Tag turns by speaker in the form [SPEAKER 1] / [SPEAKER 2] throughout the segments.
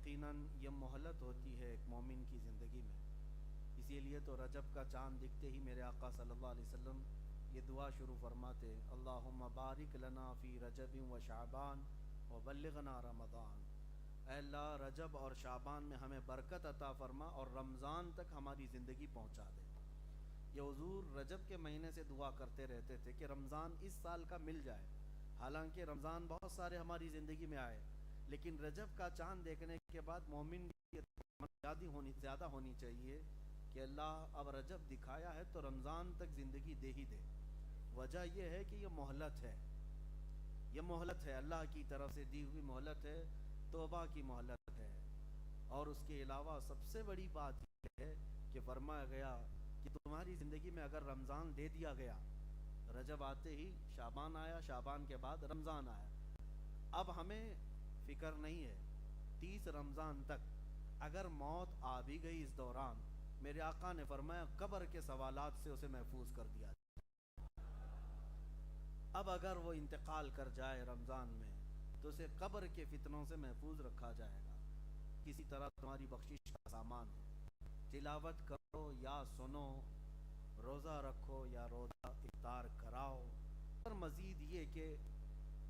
[SPEAKER 1] یقیناً یہ مہلت ہوتی ہے ایک مومن کی زندگی میں. اسی لیے تو رجب کا چاند دکھتے ہی میرے آقا صلی اللہ علیہ وسلم یہ دعا شروع فرماتے, اللہم بارک لنا فی رجب و شعبان و بلغنا رمضان. اے اللہ رجب اور شعبان میں ہمیں برکت عطا فرما اور رمضان تک ہماری زندگی پہنچا دے. یہ حضور رجب کے مہینے سے دعا کرتے رہتے تھے کہ رمضان اس سال کا مل جائے. حالانکہ رمضان بہت سارے ہماری زندگی میں آئے, لیکن رجب کا چاند دیکھنے کے بعد مومن کی زیادہ ہونی چاہیے کہ اللہ اب رجب دکھایا ہے تو رمضان تک زندگی دے ہی دے. وجہ یہ ہے کہ یہ مہلت ہے, یہ مہلت ہے, اللہ کی طرف سے دی ہوئی مہلت ہے, توبہ کی مہلت ہے. اور اس کے علاوہ سب سے بڑی بات یہ ہے کہ فرمایا گیا کہ تمہاری زندگی میں اگر رمضان دے دیا گیا, رجب آتے ہی شعبان آیا, شعبان کے بعد رمضان آیا, اب ہمیں فکر نہیں ہے 30 رمضان تک اگر موت آ بھی گئی اس دوران, میرے آقا نے فرمایا قبر کے سوالات سے اسے محفوظ کر دیا. اب اگر وہ انتقال کر جائے رمضان میں تو اسے قبر کے فتنوں سے محفوظ رکھا جائے گا. کسی طرح تمہاری بخشش کا سامان ہے, تلاوت کرو یا سنو, روزہ رکھو یا روزہ افطار کراؤ, اور مزید یہ کہ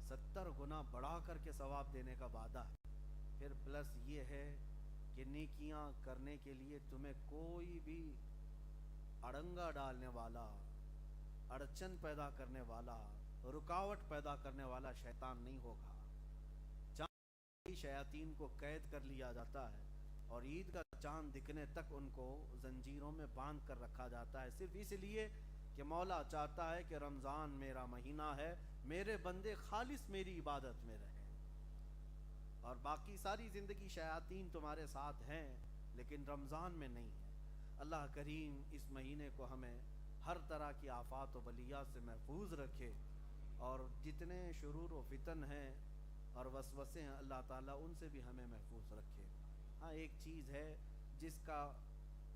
[SPEAKER 1] 70 گنا بڑھا کر کے ثواب دینے کا وعدہ ہے. پھر پلس یہ ہے کہ نیکیاں کرنے کے لیے تمہیں کوئی بھی اڑنگا ڈالنے والا, اڑچن پیدا کرنے والا, رکاوٹ پیدا کرنے والا شیطان نہیں ہوگا. چاند شیاطین کو قید کر لیا جاتا ہے اور عید کا چاند دکھنے تک ان کو زنجیروں میں باندھ کر رکھا جاتا ہے, صرف اس لیے کہ مولا چاہتا ہے کہ رمضان میرا مہینہ ہے, میرے بندے خالص میری عبادت میں رہیں. اور باقی ساری زندگی شیاطین تمہارے ساتھ ہیں لیکن رمضان میں نہیں ہے. اللہ کریم اس مہینے کو ہمیں ہر طرح کی آفات و بلیات سے محفوظ رکھے, اور جتنے شرور و فتن ہیں اور وسوسے ہیں اللہ تعالیٰ ان سے بھی ہمیں محفوظ رکھے. ہاں ایک چیز ہے جس کا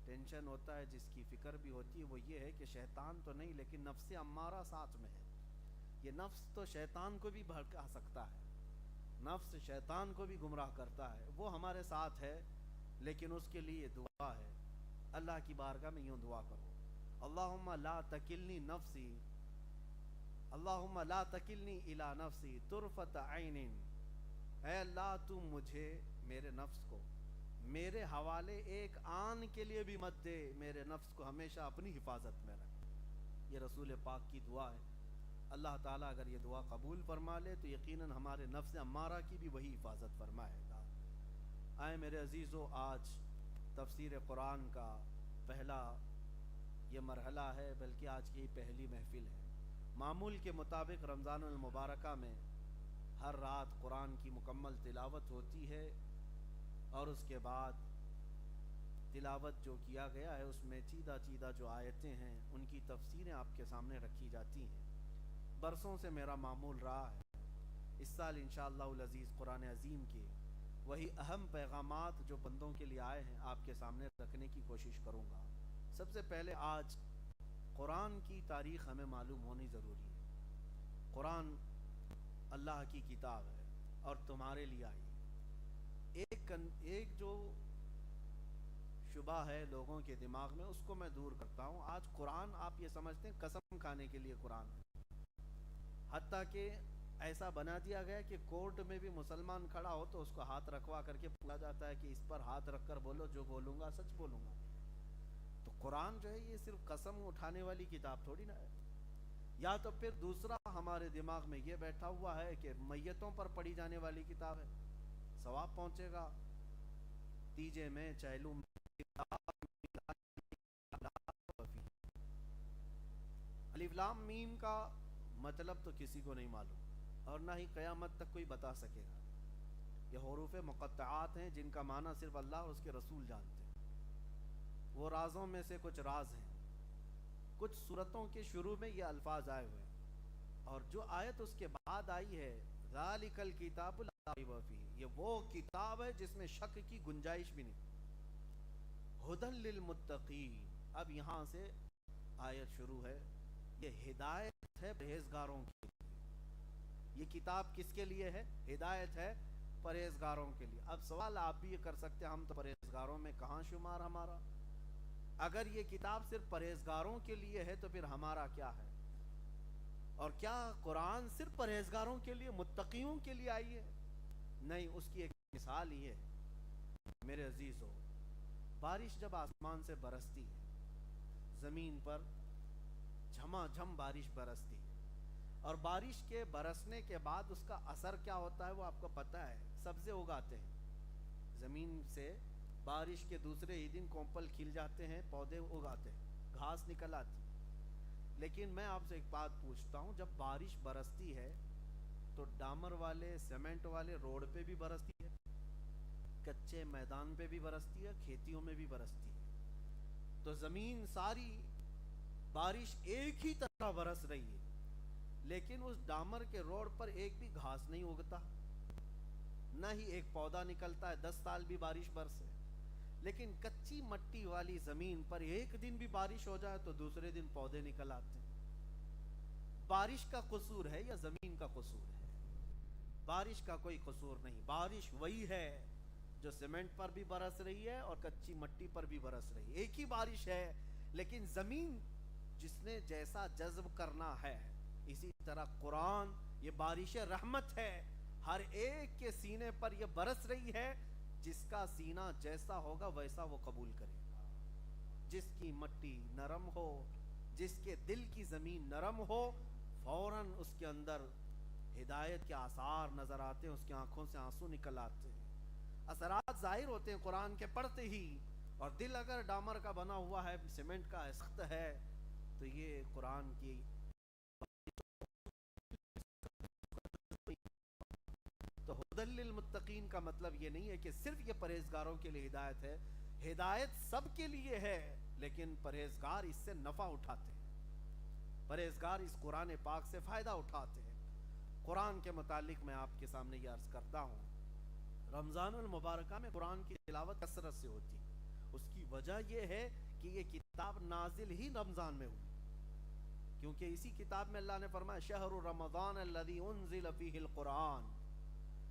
[SPEAKER 1] ٹینشن ہوتا ہے, جس کی فکر بھی ہوتی ہے, وہ یہ ہے کہ شیطان تو نہیں لیکن نفس امارہ ساتھ میں ہے. یہ نفس تو شیطان کو بھی بھڑکا سکتا ہے, نفس شیطان کو بھی گمراہ کرتا ہے, وہ ہمارے ساتھ ہے لیکن اس کے لیے دعا ہے. اللہ کی بارگاہ میں یوں دعا کرو, اللہم لا تکلنی نفسی, اللہم لا تکلنی الی نفسی طرفت عین. اے اللہ تو مجھے, میرے نفس کو میرے حوالے ایک آن کے لیے بھی مت دے, میرے نفس کو ہمیشہ اپنی حفاظت میں رکھ. یہ رسول پاک کی دعا ہے. اللہ تعالیٰ اگر یہ دعا قبول فرما لے تو یقیناً ہمارے نفس امارہ کی بھی وہی حفاظت فرمائے گا. آئے میرے عزیزو, آج تفسیر قرآن کا پہلا یہ مرحلہ ہے, بلکہ آج کی پہلی محفل ہے. معمول کے مطابق رمضان المبارکہ میں ہر رات قرآن کی مکمل تلاوت ہوتی ہے, اور اس کے بعد تلاوت جو کیا گیا ہے اس میں چیدہ چیدہ جو آیتیں ہیں ان کی تفسیریں آپ کے سامنے رکھی جاتی ہیں. برسوں سے میرا معمول رہا ہے. اس سال انشاءاللہ العزیز قرآن عظیم کے وہی اہم پیغامات جو بندوں کے لیے آئے ہیں آپ کے سامنے رکھنے کی کوشش کروں گا. سب سے پہلے آج قرآن کی تاریخ ہمیں معلوم ہونی ضروری ہے. قرآن اللہ کی کتاب ہے اور تمہارے لیے آئی. ایک جو شبہ ہے لوگوں کے دماغ میں, اس کو میں دور کرتا ہوں. آج قرآن آپ یہ سمجھتے ہیں قسم کھانے کے لیے قرآن ہے, حتیٰ کہ ایسا بنا دیا گیا کہ کورٹ میں بھی مسلمان کھڑا ہو تو اس کو ہاتھ رکھوا کر کے پوچھا جاتا ہے کہ اس پر ہاتھ رکھ کر بولو, جو بولوں گا سچ بولوں گا. تو قرآن جو ہے یہ صرف قسم اٹھانے والی کتاب تھوڑی نہ ہے. یا تو پھر دوسرا ہمارے دماغ میں یہ بیٹھا ہوا ہے کہ میتوں پر پڑھی جانے والی کتاب ہے, ثواب پہنچے گا. تیجے میں چہلم الف لام میم کا مطلب تو کسی کو نہیں معلوم اور نہ ہی قیامت تک کوئی بتا سکے گا. یہ حروف مقطعات ہیں جن کا معنی صرف اللہ اور اس کے رسول جانتے ہیں. وہ رازوں میں سے کچھ راز ہیں. کچھ سورتوں کے شروع میں یہ الفاظ آئے ہوئے ہیں, اور جو آیت اس کے بعد آئی ہے ذالک الکتاب لا ریب فیہ, یہ وہ کتاب ہے جس میں شک کی گنجائش بھی نہیں. ھدی للمتقین, اب یہاں سے آیت شروع ہے. یہ ہدایت ہے پرہیزگاروں کی. یہ کتاب کس کے لیے ہے؟ ہدایت ہے پرہیزگاروں کے لیے. اب سوال آپ بھی یہ کر سکتے ہیں ہم تو پرہیزگاروں میں کہاں شمار ہمارا؟ اگر یہ کتاب صرف پرہیزگاروں کے لیے ہے تو پھر ہمارا کیا ہے؟ اور کیا قرآن صرف پرہیزگاروں کے لیے، متقیوں کے لیے آئی ہے؟ نہیں، اس کی ایک مثال یہ ہے میرے عزیزو، بارش جب آسمان سے برستی ہے، زمین پر جھما جھم بارش برستی ہے، اور بارش کے برسنے کے بعد اس کا اثر کیا ہوتا ہے وہ آپ کو پتہ ہے. سبزے اگاتے ہیں زمین سے، بارش کے دوسرے ہی دن کومپل کھل جاتے ہیں، پودے اگاتے ہیں، گھاس نکل آتی. لیکن میں آپ سے ایک بات پوچھتا ہوں، جب بارش برستی ہے تو ڈامر والے، سیمنٹ والے روڈ پہ بھی برستی ہے، کچے میدان پہ بھی برستی ہے، کھیتیوں میں بھی برستی ہے. تو زمین ساری بارش ایک ہی طرح برس رہی ہے، لیکن اس ڈامر کے روڈ پر ایک بھی گھاس نہیں اگتا، نہ ہی ایک پودا نکلتا ہے 10 سال بھی بارش برسے. لیکن کچی مٹی والی زمین پر ایک دن بھی بارش ہو جائے تو دوسرے دن پودے نکل آتے ہیں. بارش کا قصور ہے یا زمین کا قصور ہے؟ بارش کا کوئی قصور نہیں. بارش وہی ہے جو سیمنٹ پر بھی برس رہی ہے اور کچی مٹی پر بھی برس رہی ہے، ایک ہی بارش ہے. لیکن زمین جس نے جیسا جذب کرنا ہے، اسی طرح قرآن یہ بارش رحمت ہے، ہر ایک کے سینے پر یہ برس رہی ہے. جس کا سینہ جیسا ہوگا ویسا وہ قبول کرے گا. جس کی مٹی نرم ہو، جس کے دل کی زمین نرم ہو، فوراً اس کے اندر ہدایت کے آثار نظر آتے ہیں، اس کی آنکھوں سے آنسو نکل آتے ہیں، اثرات ظاہر ہوتے ہیں قرآن کے پڑھتے ہی. اور دل اگر ڈامر کا بنا ہوا ہے، سیمنٹ کا سخت ہے، تو یہ قرآن کی تو ہدی للمتقین کا مطلب یہ نہیں ہے کہ صرف یہ پرہیزگاروں کے لیے ہدایت ہے. ہدایت سب کے لیے ہے، لیکن پرہیزگار اس سے نفع اٹھاتے ہیں، پرہیزگار اس قرآن پاک سے فائدہ اٹھاتے ہیں. قرآن کے متعلق میں آپ کے سامنے یہ عرض کرتا ہوں، رمضان المبارکہ میں قرآن کی تلاوت کثرت سے ہوتی ہے. اس کی وجہ یہ ہے کہ یہ کتاب نازل ہی رمضان میں ہوئی، کیونکہ اسی کتاب میں اللہ نے فرمایا شہر رمضان الذی انزل فیہ القرآن،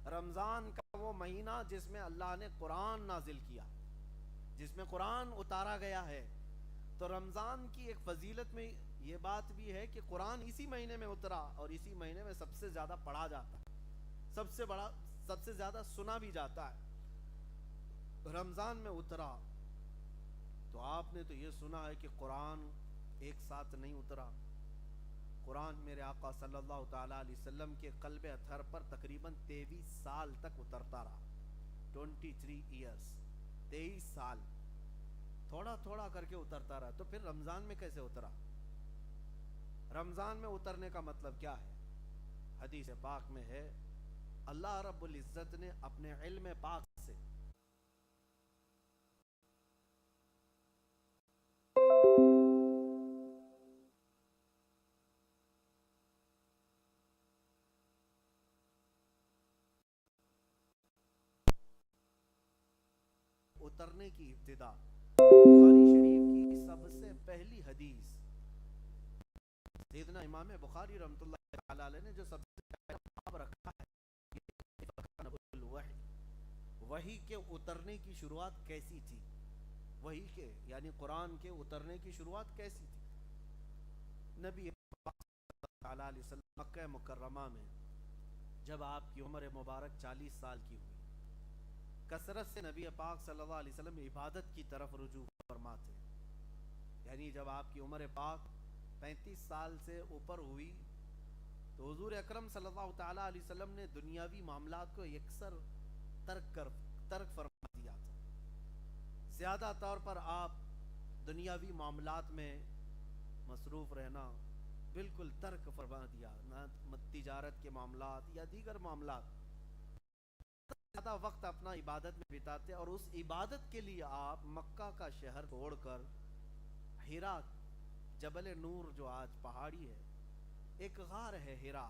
[SPEAKER 1] رمضان کا وہ مہینہ جس میں اللہ نے قرآن نازل کیا، جس میں قرآن اتارا گیا ہے. تو رمضان کی ایک فضیلت میں یہ بات بھی ہے کہ قرآن اسی مہینے میں اترا، اور اسی مہینے میں سب سے زیادہ پڑھا جاتا ہے، سب سے زیادہ سنا بھی جاتا ہے. رمضان میں اترا تو آپ نے تو یہ سنا ہے کہ قرآن ایک ساتھ نہیں اترا. قرآن میرے آقا صلی اللہ تعالیٰ علیہ وسلم کے قلب اطہر پر تقریباً 23 سال تک اترتا رہا. 23 ایئرس، 23 سال تھوڑا تھوڑا کر کے اترتا رہا. تو پھر رمضان میں کیسے اترا؟ رمضان میں اترنے کا مطلب کیا ہے؟ حدیث پاک میں ہے، اللہ رب العزت نے اپنے علم پاک سے اترنے کی ابتدا، بخاری شریف کی سب سے پہلی حدیث سیدنا امام بخاری رحمۃ اللہ تعالی علیہ نے جو سب سے پہلا باب رکھا ہے، وحی کے اترنے کی شروعات کیسی تھی، وحی کے یعنی قرآن کے اترنے کی شروعات کیسی تھی. نبی پاک صلی اللہ تعالی علیہ وسلم مکہ مکرمہ میں جب آپ کی عمر مبارک 40 سال کی ہوئی، کثرت سے نبی پاک صلی اللہ علیہ وسلم عبادت کی طرف رجوع فرماتے. یعنی جب آپ کی عمر پاک 35 سال سے اوپر ہوئی تو حضور اکرم صلی اللہ تعالیٰ علیہ وسلم نے دنیاوی معاملات کو یکسر ترک فرما دیا تھا. زیادہ طور پر آپ دنیاوی معاملات میں مصروف رہنا بالکل ترک فرما دیا، نہ تجارت کے معاملات یا دیگر معاملات، زیادہ وقت اپنا عبادت میں بتاتے. اور اس عبادت کے لیے آپ مکہ کا شہر چھوڑ کر ہیرا، جبل نور جو آج پہاڑی ہے، ایک غار ہے ہیرا،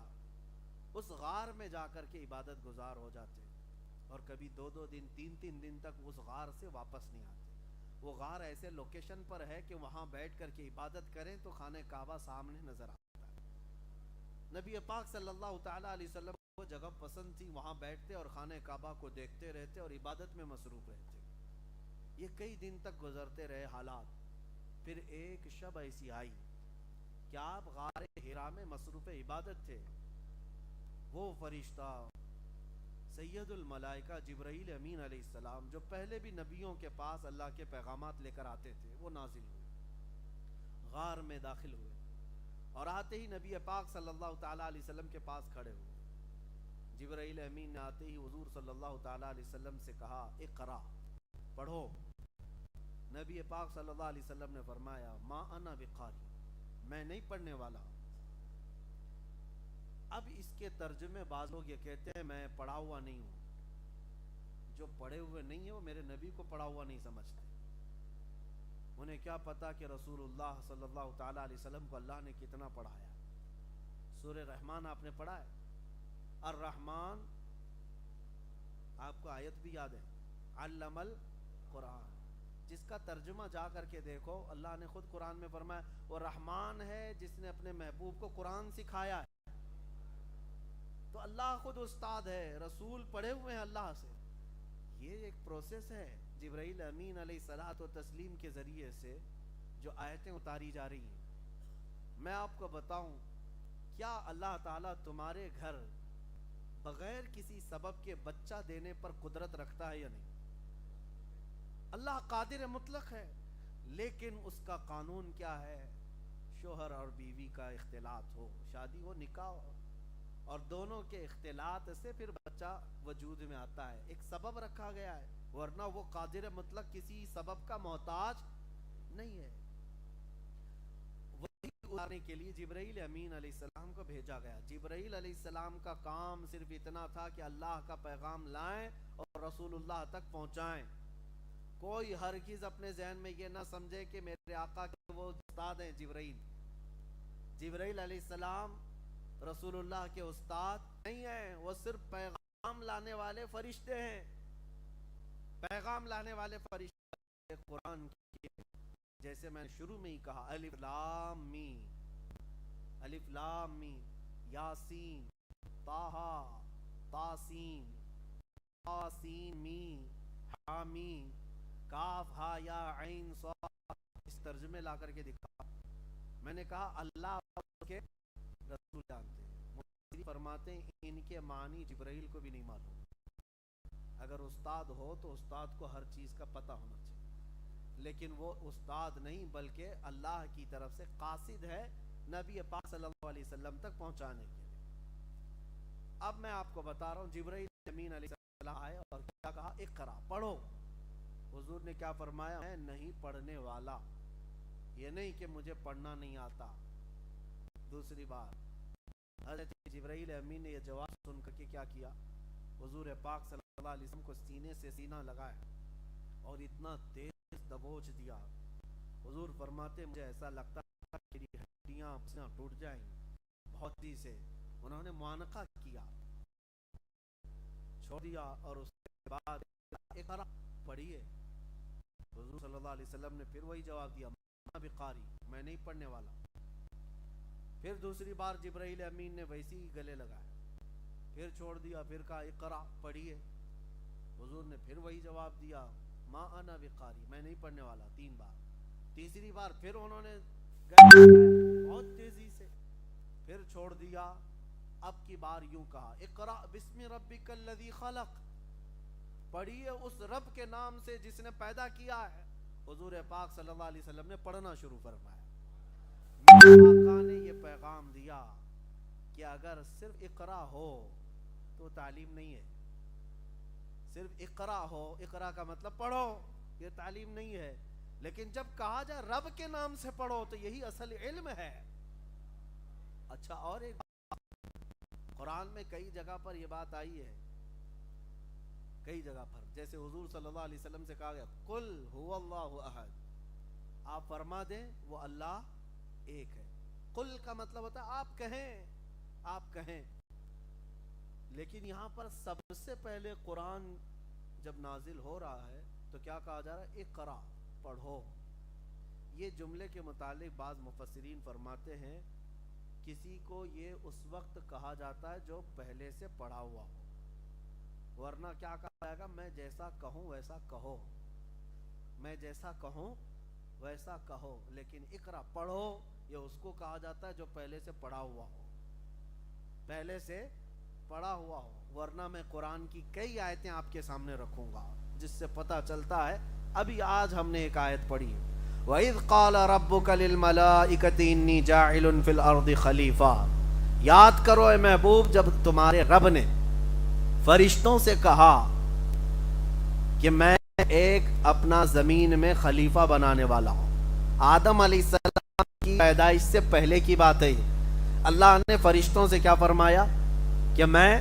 [SPEAKER 1] اس غار میں جا کر کے عبادت گزار ہو جاتے، اور کبھی 2 دن 3 دن تک اس غار سے واپس نہیں آتے. وہ غار ایسے لوکیشن پر ہے کہ وہاں بیٹھ کر کے عبادت کریں تو خانہ کعبہ سامنے نظر آتا ہے. نبی پاک صلی اللہ تعالیٰ علیہ وسلم کو جگہ پسند تھی وہاں بیٹھتے اور خانہ کعبہ کو دیکھتے رہتے اور عبادت میں مصروف رہتے. یہ کئی دن تک گزرتے رہے حالات. پھر ایک شب ایسی آئی کہ آپ غار حرا میں مصروف عبادت تھے. وہ فرشتہ سید الملائکہ جبرائیل امین علیہ السلام جو پہلے بھی نبیوں کے پاس اللہ کے پیغامات لے کر آتے تھے وہ نازل ہوئے, غار میں داخل ہوئے اور آتے ہی نبی پاک صلی اللہ تعالیٰ علیہ وسلم کے پاس کھڑے ہوئے. جبرائیل امین نے آتے ہی حضور صلی اللہ تعالیٰ علیہ وسلم سے کہا اقرا, پڑھو. نبی پاک صلی اللہ علیہ وسلم نے فرمایا ما انا بقاری, میں نہیں پڑھنے والا. اب اس کے ترجمے بعض لوگ یہ کہتے ہیں میں پڑھا ہوا نہیں ہوں. جو پڑھے ہوئے نہیں ہیں وہ میرے نبی کو پڑھا ہوا نہیں سمجھتے. انہیں کیا پتا کہ رسول اللہ صلی اللہ تعالیٰ علیہ وسلم کو اللہ نے کتنا پڑھایا. سورہ رحمان آپ نے پڑھا ہے؟ الرحمن, آپ کو آیت بھی یاد ہے, علم القرآن, جس کا ترجمہ جا کر کے دیکھو اللہ نے خود قرآن میں فرمایا وہ رحمان ہے جس نے اپنے محبوب کو قرآن سکھایا ہے. تو اللہ خود استاد ہے, رسول پڑھے ہوئے ہیں اللہ سے. یہ ایک پروسیس ہے جبرائیل امین علیہ الصلاۃ و تسلیم کے ذریعے سے جو آیتیں اتاری جا رہی ہیں. میں آپ کو بتاؤں, کیا اللہ تعالیٰ تمہارے گھر بغیر کسی سبب کے بچہ دینے پر قدرت رکھتا ہے یا نہیں؟ اللہ قادر مطلق ہے, لیکن اس کا قانون کیا ہے؟ شوہر اور بیوی کا اختلاط ہو, شادی ہو, نکاح ہو, اور دونوں کے اختلاط سے پھر بچہ وجود میں آتا ہے. ایک سبب رکھا گیا ہے, ورنہ وہ قادر مطلق کسی سبب کا محتاج نہیں ہے. وہی اتارنے کے لیے جبرائیل امین علیہ السلام کو بھیجا گیا. جبرائیل علیہ السلام کا کام صرف اتنا تھا کہ اللہ کا پیغام لائیں اور رسول اللہ تک پہنچائیں. کوئی ہرگز اپنے ذہن میں یہ نہ سمجھے کہ میرے آقا کے وہ استاد ہیں جبرائیل. جبرائیل علیہ السلام رسول اللہ کے استاد نہیں ہیں, وہ صرف پیغام لانے والے فرشتے ہیں. پیغام لانے والے فرشتے قرآن کی, جیسے میں نے شروع میں ہی کہا الف لام میم, الف لام میم, یاسین, طٰہٰ, طاسین, طاسین میم, حامیم, کاف ہا یا عین صاد. اس ترجمے لا کر کے دکھا. میں نے کہا اللہ کے رسول جانتے ہیں. مفسرین فرماتے ہیں ان کے معنی جبرائیل کو بھی نہیں معلوم. اگر استاد ہو تو استاد کو ہر چیز کا پتہ ہونا چاہیے, لیکن وہ استاد نہیں بلکہ اللہ کی طرف سے قاصد ہے نبی پاک صلی اللہ علیہ وسلم تک پہنچانے کے لیے. اب میں آپ کو بتا رہا ہوں جبرائیل امین علیہ السلام آئے اور کیا کہا اقرا, پڑھو. حضور نے کیا فرمایا, میں نہیں پڑھنے والا. یہ نہیں کہ مجھے پڑھنا نہیں آتا. دوسری بات, حضرت جبرائیل امین نے یہ جواب سن کر کے کیا کیا, حضور پاک صلی اللہ علیہ وسلم کو سینے سے سینہ لگایا اور اتنا تیز دبوچ دیا. حضور فرماتے مجھے ایسا لگتا ہے کہ میری ہڈیاں ٹوٹ جائیں گی. بہت تیزی سے انہوں نے معانقہ کیا, چھوڑ دیا, اور اس کے بعد اقرا, پڑھیے. حضور صلی اللہ علیہ وسلم نے پھر وہی جواب دیا میں بقاری, میں نہیں پڑھنے والا. پھر دوسری بار جبرائیل امین نے ویسی ہی گلے لگایا, پھر چھوڑ دیا, پھر کہا اقرا, پڑھیے. حضور نے پھر وہی جواب دیا ما انا بقاری, میں نہیں پڑھنے والا. 3 بار. تیسری بار پھر انہوں نے گلے لگایا بہت تیزی سے, پھر چھوڑ دیا. اب کی بار یوں کہا اقرا بسم ربک الذی خلق, پڑھیے اس رب کے نام سے جس نے پیدا کیا ہے. حضور پاک صلی اللہ علیہ وسلم نے پڑھنا شروع فرمایا. میرے آقا نے یہ پیغام دیا کہ اگر صرف اقرا ہو تو تعلیم نہیں ہے. صرف اقرا ہو, اقرا کا مطلب پڑھو, یہ تعلیم نہیں ہے. لیکن جب کہا جائے رب کے نام سے پڑھو تو یہی اصل علم ہے. اچھا, اور ایک قرآن میں کئی جگہ پر یہ بات آئی ہے, کئی جگہ پر, جیسے حضور صلی اللہ علیہ وسلم سے کہا گیا قل هو اللہ احد, آپ فرما دیں وہ اللہ ایک ہے. قل کا مطلب ہوتا ہے آپ کہیں, آپ کہیں. لیکن یہاں پر سب سے پہلے قرآن جب نازل ہو رہا ہے تو کیا کہا جا رہا ہے, اقرا, پڑھو. یہ جملے کے متعلق بعض مفسرین فرماتے ہیں کسی کو یہ اس وقت کہا جاتا ہے جو پہلے سے پڑھا ہوا ہو، ورنہ کیا کہا جائے گا؟ میں جیسا کہوں ویسا کہو، میں جیسا کہوں ویسا کہو. لیکن اقرا پڑھو یہ اس کو کہا جاتا ہے جو پہلے سے پڑھا ہوا ہو، پہلے سے پڑھا ہوا ہو. ورنہ میں قرآن کی کئی آیتیں آپ کے سامنے رکھوں گا جس سے پتہ چلتا ہے. ابھی آج ہم نے ایک آیت پڑھی ہے، وَإِذْ قَالَ رَبُّكَ لِلْمَلَائِكَةِ إِنِّي جَاعِلٌ فِي الْأَرْضِ خَلِيفَةً. یاد کرو اے محبوب جب تمہارے رب نے فرشتوں سے کہا کہ میں ایک اپنا زمین میں خلیفہ بنانے والا ہوں. آدم علیہ السلام کی پیدائش سے پہلے کی بات ہے. اللہ نے فرشتوں سے کیا فرمایا کہ میں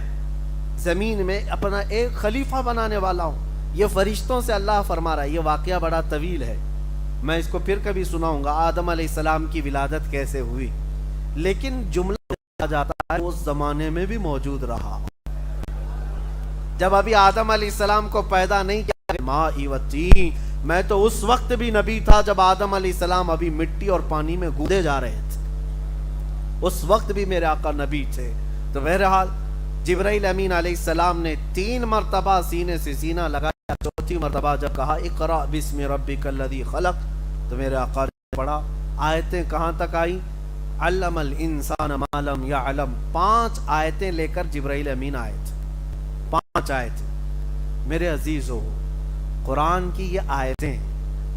[SPEAKER 1] زمین میں اپنا ایک خلیفہ بنانے والا ہوں. یہ فرشتوں سے اللہ فرما رہا ہے. یہ واقعہ بڑا طویل ہے، میں اس کو پھر کبھی سناؤں گا آدم علیہ السلام کی ولادت کیسے ہوئی. لیکن جملہ کہا جاتا ہے اس زمانے میں بھی موجود رہا. جب ابھی آدم علیہ السلام کو پیدا نہیں کیا، ماء و تین، میں تو اس وقت بھی نبی تھا جب آدم علیہ السلام ابھی مٹی اور پانی میں گودے جا رہے تھے، اس وقت بھی میرے آقا نبی تھے. تو بہرحال جبرائیل امین علیہ السلام نے 3 مرتبہ سینے سے سینہ لگایا. چوتھی مرتبہ جب کہا اقرأ بسم ربک الذی خلق، تو میرے آقا نے پڑھا. آیتیں کہاں تک آئیں؟ علم الانسان ما لم یعلم. 5 آیتیں لے کر جبرائیل امین آئے تھے. 5 آیتیں. میرے عزیزو، قرآن کی یہ آیتیں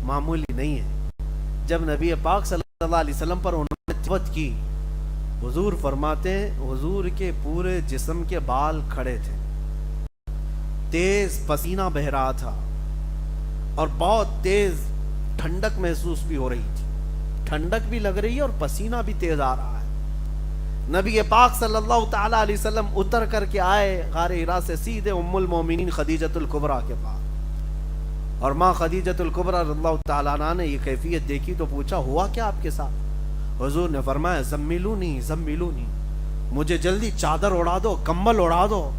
[SPEAKER 1] معمولی نہیں ہیں. جب نبی پاک صلی اللہ علیہ وسلم پر انہوں نے تلاوت کی، حضور فرماتے ہیں حضور کے پورے جسم کے بال کھڑے تھے، تیز پسینہ بہ رہا تھا اور بہت تیز ٹھنڈک محسوس بھی ہو رہی تھی. ٹھنڈک بھی لگ رہی ہے اور پسینہ بھی تیز آ رہا ہے. نبی پاک صلی اللہ تعالی علیہ وسلم اتر کر کے آئے غار حرا سے سیدھے ام المومنین خدیجۃ الکبریٰ کے پاس، اور ماں خدیجۃ الکبریٰ رضی اللہ تعالیٰ عنہ نے یہ کیفیت دیکھی تو پوچھا ہوا کیا آپ کے ساتھ؟ حضور نے فرمایا زملونی زملونی، مجھے جلدی چادر اڑا دو، کمبل اڑا دو.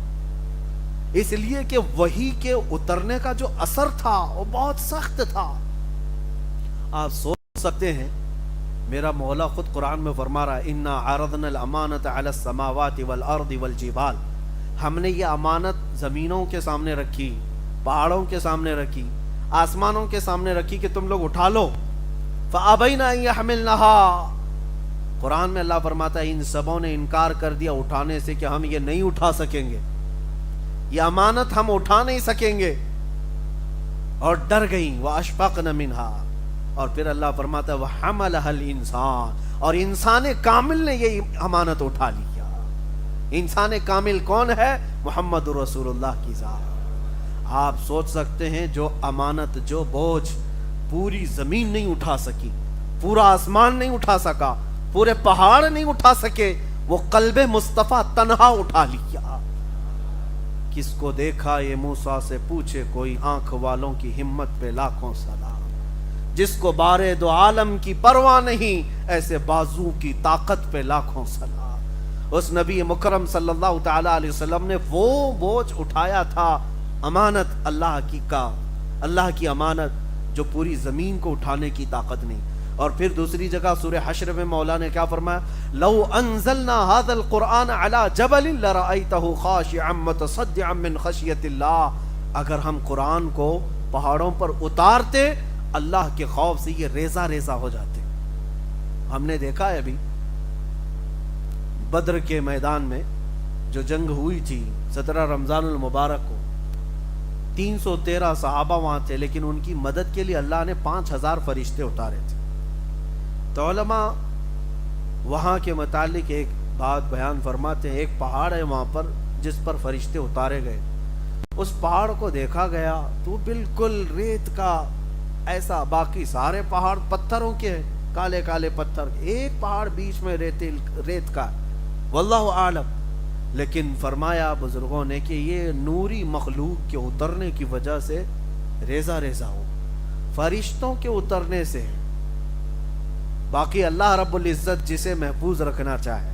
[SPEAKER 1] اس لیے کہ وحی کے اترنے کا جو اثر تھا وہ بہت سخت تھا. آپ سوچ سکتے ہیں میرا مولا خود قرآن میں فرما رہا ہے انا عرضنا الامانۃ علی السماوات والارض والجبال. ہم نے یہ امانت زمینوں کے سامنے رکھی، پہاڑوں کے سامنے رکھی، آسمانوں کے سامنے رکھی کہ تم لوگ اٹھا لو. فابین ان یحملنها. قرآن میں اللہ فرماتا ہے ان سبوں نے انکار کر دیا اٹھانے سے کہ ہم یہ نہیں اٹھا سکیں گے، یہ امانت ہم اٹھا نہیں سکیں گے، اور ڈر گئیں. واشفقن منها. اور پھر اللہ فرماتا ہے وحملها الانسان، اور انسان کامل نے یہ امانت اٹھا لیا. انسان کامل کون ہے؟ محمد رسول اللہ کی ذات. آپ سوچ سکتے ہیں جو امانت، جو بوجھ پوری زمین نہیں اٹھا سکی، پورا آسمان نہیں اٹھا سکا، پورے پہاڑ نہیں اٹھا سکے، وہ قلب مصطفیٰ تنہا اٹھا لیا. کس کو دیکھا یہ موسیٰ سے پوچھے کوئی، آنکھ والوں کی ہمت پہ لاکھوں سلام. جس کو بارے دو عالم کی پرواہ نہیں، ایسے بازو کی طاقت پہ لاکھوں سلام. اس نبی مکرم صلی اللہ تعالی علیہ وسلم نے وہ بوجھ اٹھایا تھا، امانت اللہ کی امانت جو پوری زمین کو اٹھانے کی طاقت نہیں. اور پھر دوسری جگہ سورہ حشر میں مولا نے کیا فرمایا؟ لو انزلنا هذا القرآن على جبل لرأيته خاشعا متصدعا من خشیۃ اللہ. اگر ہم قرآن کو پہاڑوں پر اتارتے اللہ کے خوف سے یہ ریزہ ریزہ ہو جاتے. ہم نے دیکھا ہے ابھی بدر کے میدان میں جو جنگ ہوئی تھی 17 رمضان المبارک کو، 313 صحابہ وہاں تھے، لیکن ان کی مدد کے لیے اللہ نے 5000 فرشتے اتارے تھے. تو علماء وہاں کے متعلق ایک بات بیان فرماتے ہیں، ایک پہاڑ ہے وہاں پر جس پر فرشتے اتارے گئے. اس پہاڑ کو دیکھا گیا تو بالکل ریت کا ایسا، باقی سارے پہاڑ پتھروں کے، کالے کالے پتھر، ایک پہاڑ بیچ میں ریت کا، واللہ اعلم. لیکن فرمایا بزرگوں نے کہ یہ نوری مخلوق کے اترنے کی وجہ سے ریزہ ریزہ ہو، فرشتوں کے اترنے سے. باقی اللہ رب العزت جسے محفوظ رکھنا چاہے،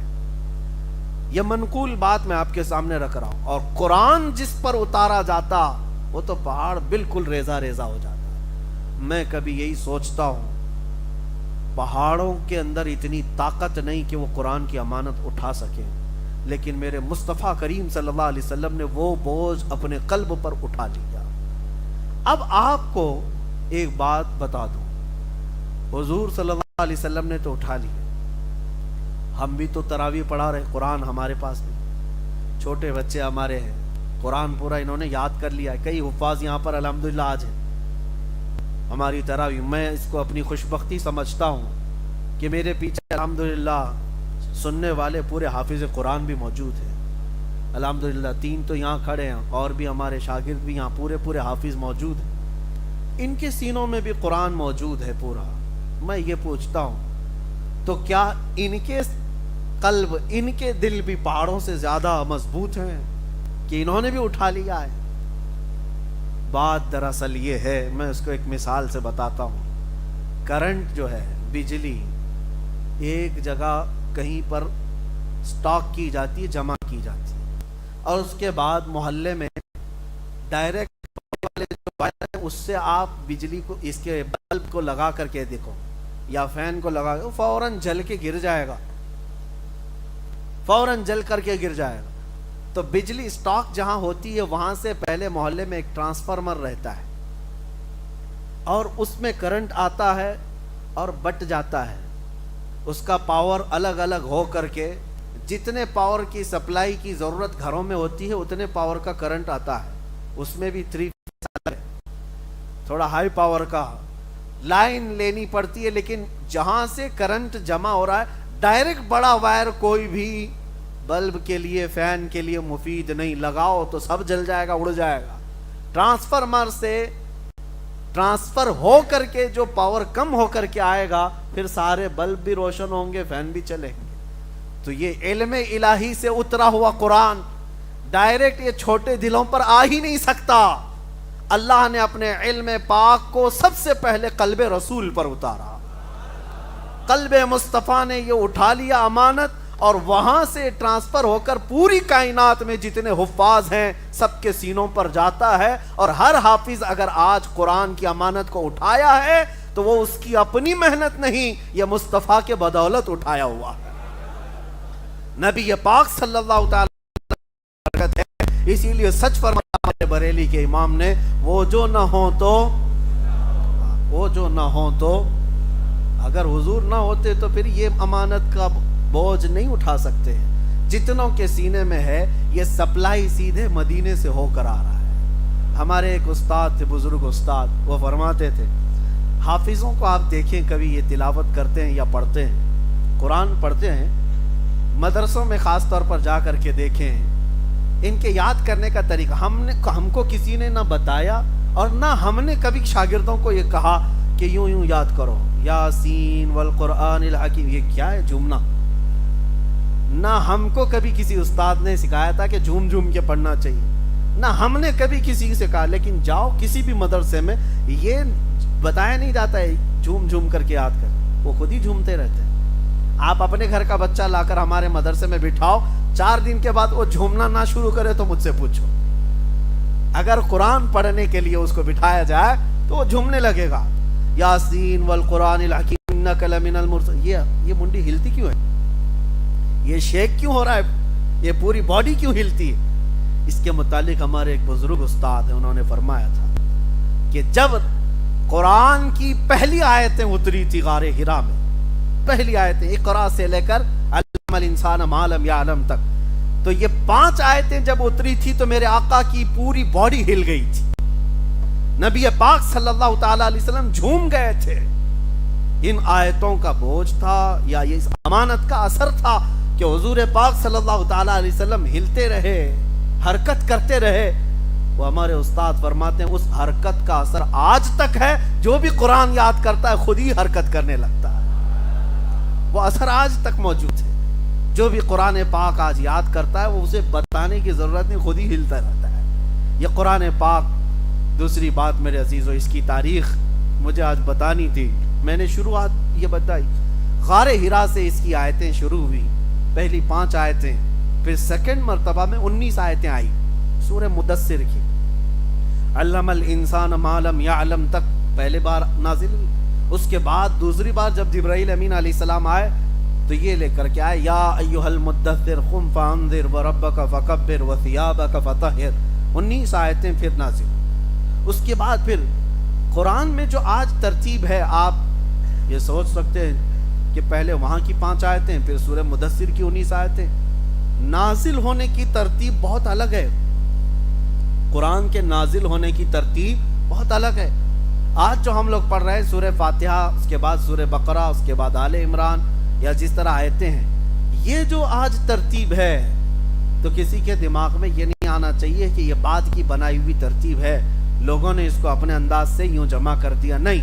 [SPEAKER 1] یہ منقول بات میں آپ کے سامنے رکھ رہا ہوں. اور قرآن جس پر اتارا جاتا وہ تو پہاڑ بالکل ریزہ ریزہ ہو جاتا. میں کبھی یہی سوچتا ہوں پہاڑوں کے اندر اتنی طاقت نہیں کہ وہ قرآن کی امانت اٹھا سکیں، لیکن میرے مصطفیٰ کریم صلی اللہ علیہ وسلم نے وہ بوجھ اپنے قلب پر اٹھا لیا۔ اب آپ کو ایک بات بتا دوں، حضور صلی اللہ علیہ وسلم نے تو اٹھا لیا، ہم بھی تو تراویح پڑھا رہے، قرآن ہمارے پاس بھی، چھوٹے بچے ہمارے ہیں، قرآن پورا انہوں نے یاد کر لیا ہے، کئی حفاظ یہاں پر الحمدللہ آج ہیں ہماری تراویح۔ میں اس کو اپنی خوش بختی سمجھتا ہوں کہ میرے پیچھے الحمدللہ سننے والے پورے حافظ قرآن بھی موجود ہیں، الحمدللہ 3 تو یہاں کھڑے ہیں، اور بھی ہمارے شاگرد بھی یہاں پورے حافظ موجود ہیں، ان کے سینوں میں بھی قرآن موجود ہے پورا۔ میں یہ پوچھتا ہوں تو کیا ان کے قلب، ان کے دل بھی پہاڑوں سے زیادہ مضبوط ہیں کہ انہوں نے بھی اٹھا لیا ہے؟ بات دراصل یہ ہے، میں اس کو ایک مثال سے بتاتا ہوں۔ کرنٹ جو ہے، بجلی ایک جگہ کہیں پر سٹاک کی جاتی ہے، جمع کی جاتی ہے، اور اس کے بعد محلے میں ڈائریکٹ والے جو وائر ہے اس سے آپ بجلی کو، اس کے بلب کو لگا کر کے دیکھو یا فین کو لگا کے، فوراً جل کے گر جائے گا، فوراً جل کر کے گر جائے گا۔ تو بجلی سٹاک جہاں ہوتی ہے وہاں سے پہلے محلے میں ایک ٹرانسفارمر رہتا ہے، اور اس میں کرنٹ آتا ہے اور بٹ جاتا ہے، اس کا پاور الگ الگ ہو کر کے جتنے پاور کی سپلائی کی ضرورت گھروں میں ہوتی ہے اتنے پاور کا کرنٹ آتا ہے۔ اس میں بھی 3 فیز ہے، تھوڑا ہائی پاور کا لائن لینی پڑتی ہے، لیکن جہاں سے کرنٹ جمع ہو رہا ہے ڈائریکٹ بڑا وائر کوئی بھی بلب کے لیے، فین کے لیے مفید نہیں، لگاؤ تو سب جل جائے گا، اڑ جائے گا۔ ٹرانسفارمر سے ٹرانسفر ہو کر کے جو پاور کم ہو کر کے آئے گا، پھر سارے بلب بھی روشن ہوں گے، فین بھی چلیں گے۔ تو یہ علم الہی سے اترا ہوا قرآن ڈائریکٹ یہ چھوٹے دلوں پر آ ہی نہیں سکتا۔ اللہ نے اپنے علم پاک کو سب سے پہلے قلب رسول پر اتارا، قلب مصطفیٰ نے یہ اٹھا لیا امانت، اور وہاں سے ٹرانسفر ہو کر پوری کائنات میں جتنے حفاظ ہیں سب کے سینوں پر جاتا ہے، اور ہر حافظ اگر آج قرآن کی امانت کو اٹھایا ہے تو وہ اس کی اپنی محنت نہیں، یہ مصطفیٰ کے بدولت اٹھایا ہوا ہے، نبی پاک صلی اللہ تعالی برکت ہے۔ اسی لیے سچ فرمایا ہمارے بریلی کے امام نے، وہ جو نہ ہو تو اگر حضور نہ ہوتے تو پھر یہ امانت کا بوجھ نہیں اٹھا سکتے۔ جتنوں کے سینے میں ہے یہ سپلائی سیدھے مدینے سے ہو کر آ رہا ہے۔ ہمارے ایک استاد تھے، بزرگ استاد، وہ فرماتے تھے حافظوں کو آپ دیکھیں کبھی یہ تلاوت کرتے ہیں یا پڑھتے ہیں، قرآن پڑھتے ہیں، مدرسوں میں خاص طور پر جا کر کے دیکھیں ان کے یاد کرنے کا طریقہ، ہم کو کسی نے نہ بتایا اور نہ ہم نے کبھی شاگردوں کو یہ کہا کہ یوں یاد کرو، یاسین والقرآن الحکیم، یہ کیا ہے جھومنا؟ نہ ہم کو کبھی کسی استاد نے سکھایا تھا کہ جھوم کے پڑھنا چاہیے، نہ ہم نے کبھی کسی سے کہا، لیکن جاؤ کسی بھی مدرسے میں یہ بتایا نہیں جاتا ہے جھوم کر کے یاد کر، وہ خود ہی جھومتے رہتے ہیں۔ آپ اپنے گھر کا بچہ لا کر ہمارے مدرسے میں بٹھاؤ، 4 دن کے بعد وہ جھومنا نہ شروع کرے تو مجھ سے پوچھو۔ اگر قرآن پڑھنے کے لیے اس کو بٹھایا جائے تو وہ جھومنے لگے گا، یاسین والقرآن الحکیم انک لمن المرسلین۔ یہ منڈی ہلتی کیوں ہے؟ یہ شیک کیوں ہو رہا ہے؟ یہ پوری باڈی کیوں ہلتی ہے؟ اس کے متعلق ہمارے ایک بزرگ استاد ہیں، انہوں نے فرمایا تھا کہ جب قرآن کی پہلی آیتیں اتری تھی غار حرا میں، پہلی آیتیں اقرا سے لے کر علم الانسان ما لم یعلم تک، تو یہ 5 آیتیں جب اتری تھی تو میرے آقا کی پوری باڈی ہل گئی تھی، نبی پاک صلی اللہ تعالی علیہ وسلم جھوم گئے تھے۔ ان آیتوں کا بوجھ تھا یا یہ اس امانت کا اثر تھا کہ حضور پاک صلی اللہ تعالی علیہ وسلم ہلتے رہے، حرکت کرتے رہے۔ وہ ہمارے استاد فرماتے ہیں اس حرکت کا اثر آج تک ہے، جو بھی قرآن یاد کرتا ہے خود ہی حرکت کرنے لگتا ہے، وہ اثر آج تک موجود ہے۔ جو بھی قرآن پاک آج یاد کرتا ہے وہ اسے بتانے کی ضرورت نہیں، خود ہی ہلتا رہتا ہے۔ یہ قرآن پاک۔ دوسری بات میرے عزیزو، اس کی تاریخ مجھے آج بتانی تھی، میں نے شروعات یہ بتائی، غار حرا سے اس کی آیتیں شروع ہوئی، پہلی 5 آیتیں، پھر سیکنڈ مرتبہ میں 19 آیتیں آئی سورہ مدثر کی، علم الانسان ما لم یعلم تک پہلے بار نازل ہوئی، اس کے بعد دوسری بار جب جبرائیل امین علیہ السلام آئے تو یہ لے کر کے آئے یا ایھا المدثر قم فانذر وربک فکبر وثیابک فطہر، 19 آیتیں پھر نازل۔ اس کے بعد پھر قرآن میں جو آج ترتیب ہے، آپ یہ سوچ سکتے ہیں کہ پہلے وہاں کی 5 آیتیں پھر سورہ مدثر کی 19 آیتیں، نازل ہونے کی ترتیب بہت الگ ہے۔ قرآن کے نازل ہونے کی ترتیب بہت الگ ہے۔ آج جو ہم لوگ پڑھ رہے ہیں سورہ فاتحہ، اس کے بعد سورہ بقرہ، اس کے بعد آل عمران، یا جس طرح آیتیں ہیں، یہ جو آج ترتیب ہے تو کسی کے دماغ میں یہ نہیں آنا چاہیے کہ یہ بعد کی بنائی ہوئی ترتیب ہے، لوگوں نے اس کو اپنے انداز سے یوں جمع کر دیا۔ نہیں،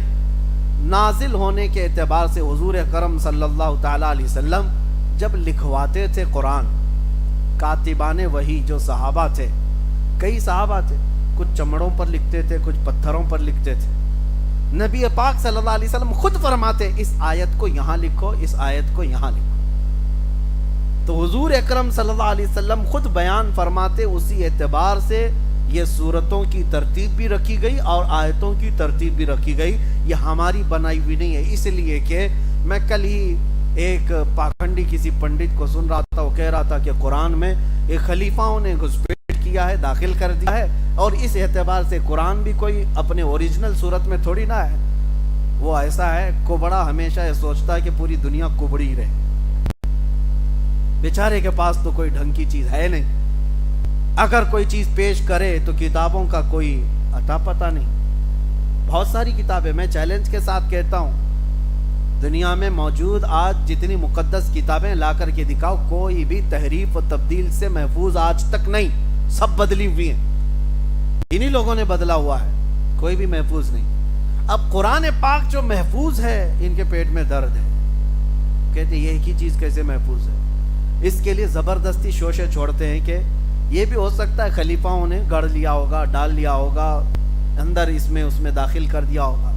[SPEAKER 1] نازل ہونے کے اعتبار سے حضور اکرم صلی اللہ تعالیٰ علیہ وسلم جب لکھواتے تھے قرآن، کاتبان وحی جو صحابہ تھے، کئی صحابہ تھے، کچھ چمڑوں پر لکھتے تھے، کچھ پتھروں پر لکھتے تھے۔ نبی پاک صلی اللہ علیہ وسلم خود فرماتے اس آیت کو یہاں لکھو، اس آیت کو یہاں لکھو۔ تو حضور اکرم صلی اللہ علیہ وسلم خود بیان فرماتے، اسی اعتبار سے یہ سورتوں کی ترتیب بھی رکھی گئی اور آیتوں کی ترتیب بھی رکھی گئی، یہ ہماری بنائی ہوئی نہیں ہے۔ اس لیے کہ میں کل ہی ایک پاکھنڈی کسی پنڈت کو سن رہا تھا، وہ کہہ رہا تھا کہ قرآن میں ایک خلیفاؤں نے گھسپیٹ کیا ہے، داخل کر دیا ہے، اور اس اعتبار سے قرآن بھی کوئی اپنے اوریجنل صورت میں تھوڑی نہ ہے۔ وہ ایسا ہے، کوبڑا ہمیشہ یہ سوچتا ہے کہ پوری دنیا کوبڑی رہے، بیچارے کے پاس تو کوئی ڈھنگ کی چیز ہے نہیں، اگر کوئی چیز پیش کرے تو کتابوں کا کوئی اتا پتہ نہیں۔ بہت ساری کتابیں، میں چیلنج کے ساتھ کہتا ہوں، دنیا میں موجود آج جتنی مقدس کتابیں لا کر کے دکھاؤ، کوئی بھی تحریف و تبدیل سے محفوظ آج تک نہیں، سب بدلی ہوئی ہیں، انہی لوگوں نے بدلا ہوا ہے، کوئی بھی محفوظ نہیں۔ اب قرآن پاک جو محفوظ ہے، ان کے پیٹ میں درد ہے، کہتے ہیں یہ ایک ہی چیز کیسے محفوظ ہے؟ اس کے لیے زبردستی شوشے چھوڑتے ہیں کہ یہ بھی ہو سکتا ہے خلیفاؤں نے گڑھ لیا ہوگا، ڈال لیا ہوگا اندر، اس میں داخل کر دیا ہوگا،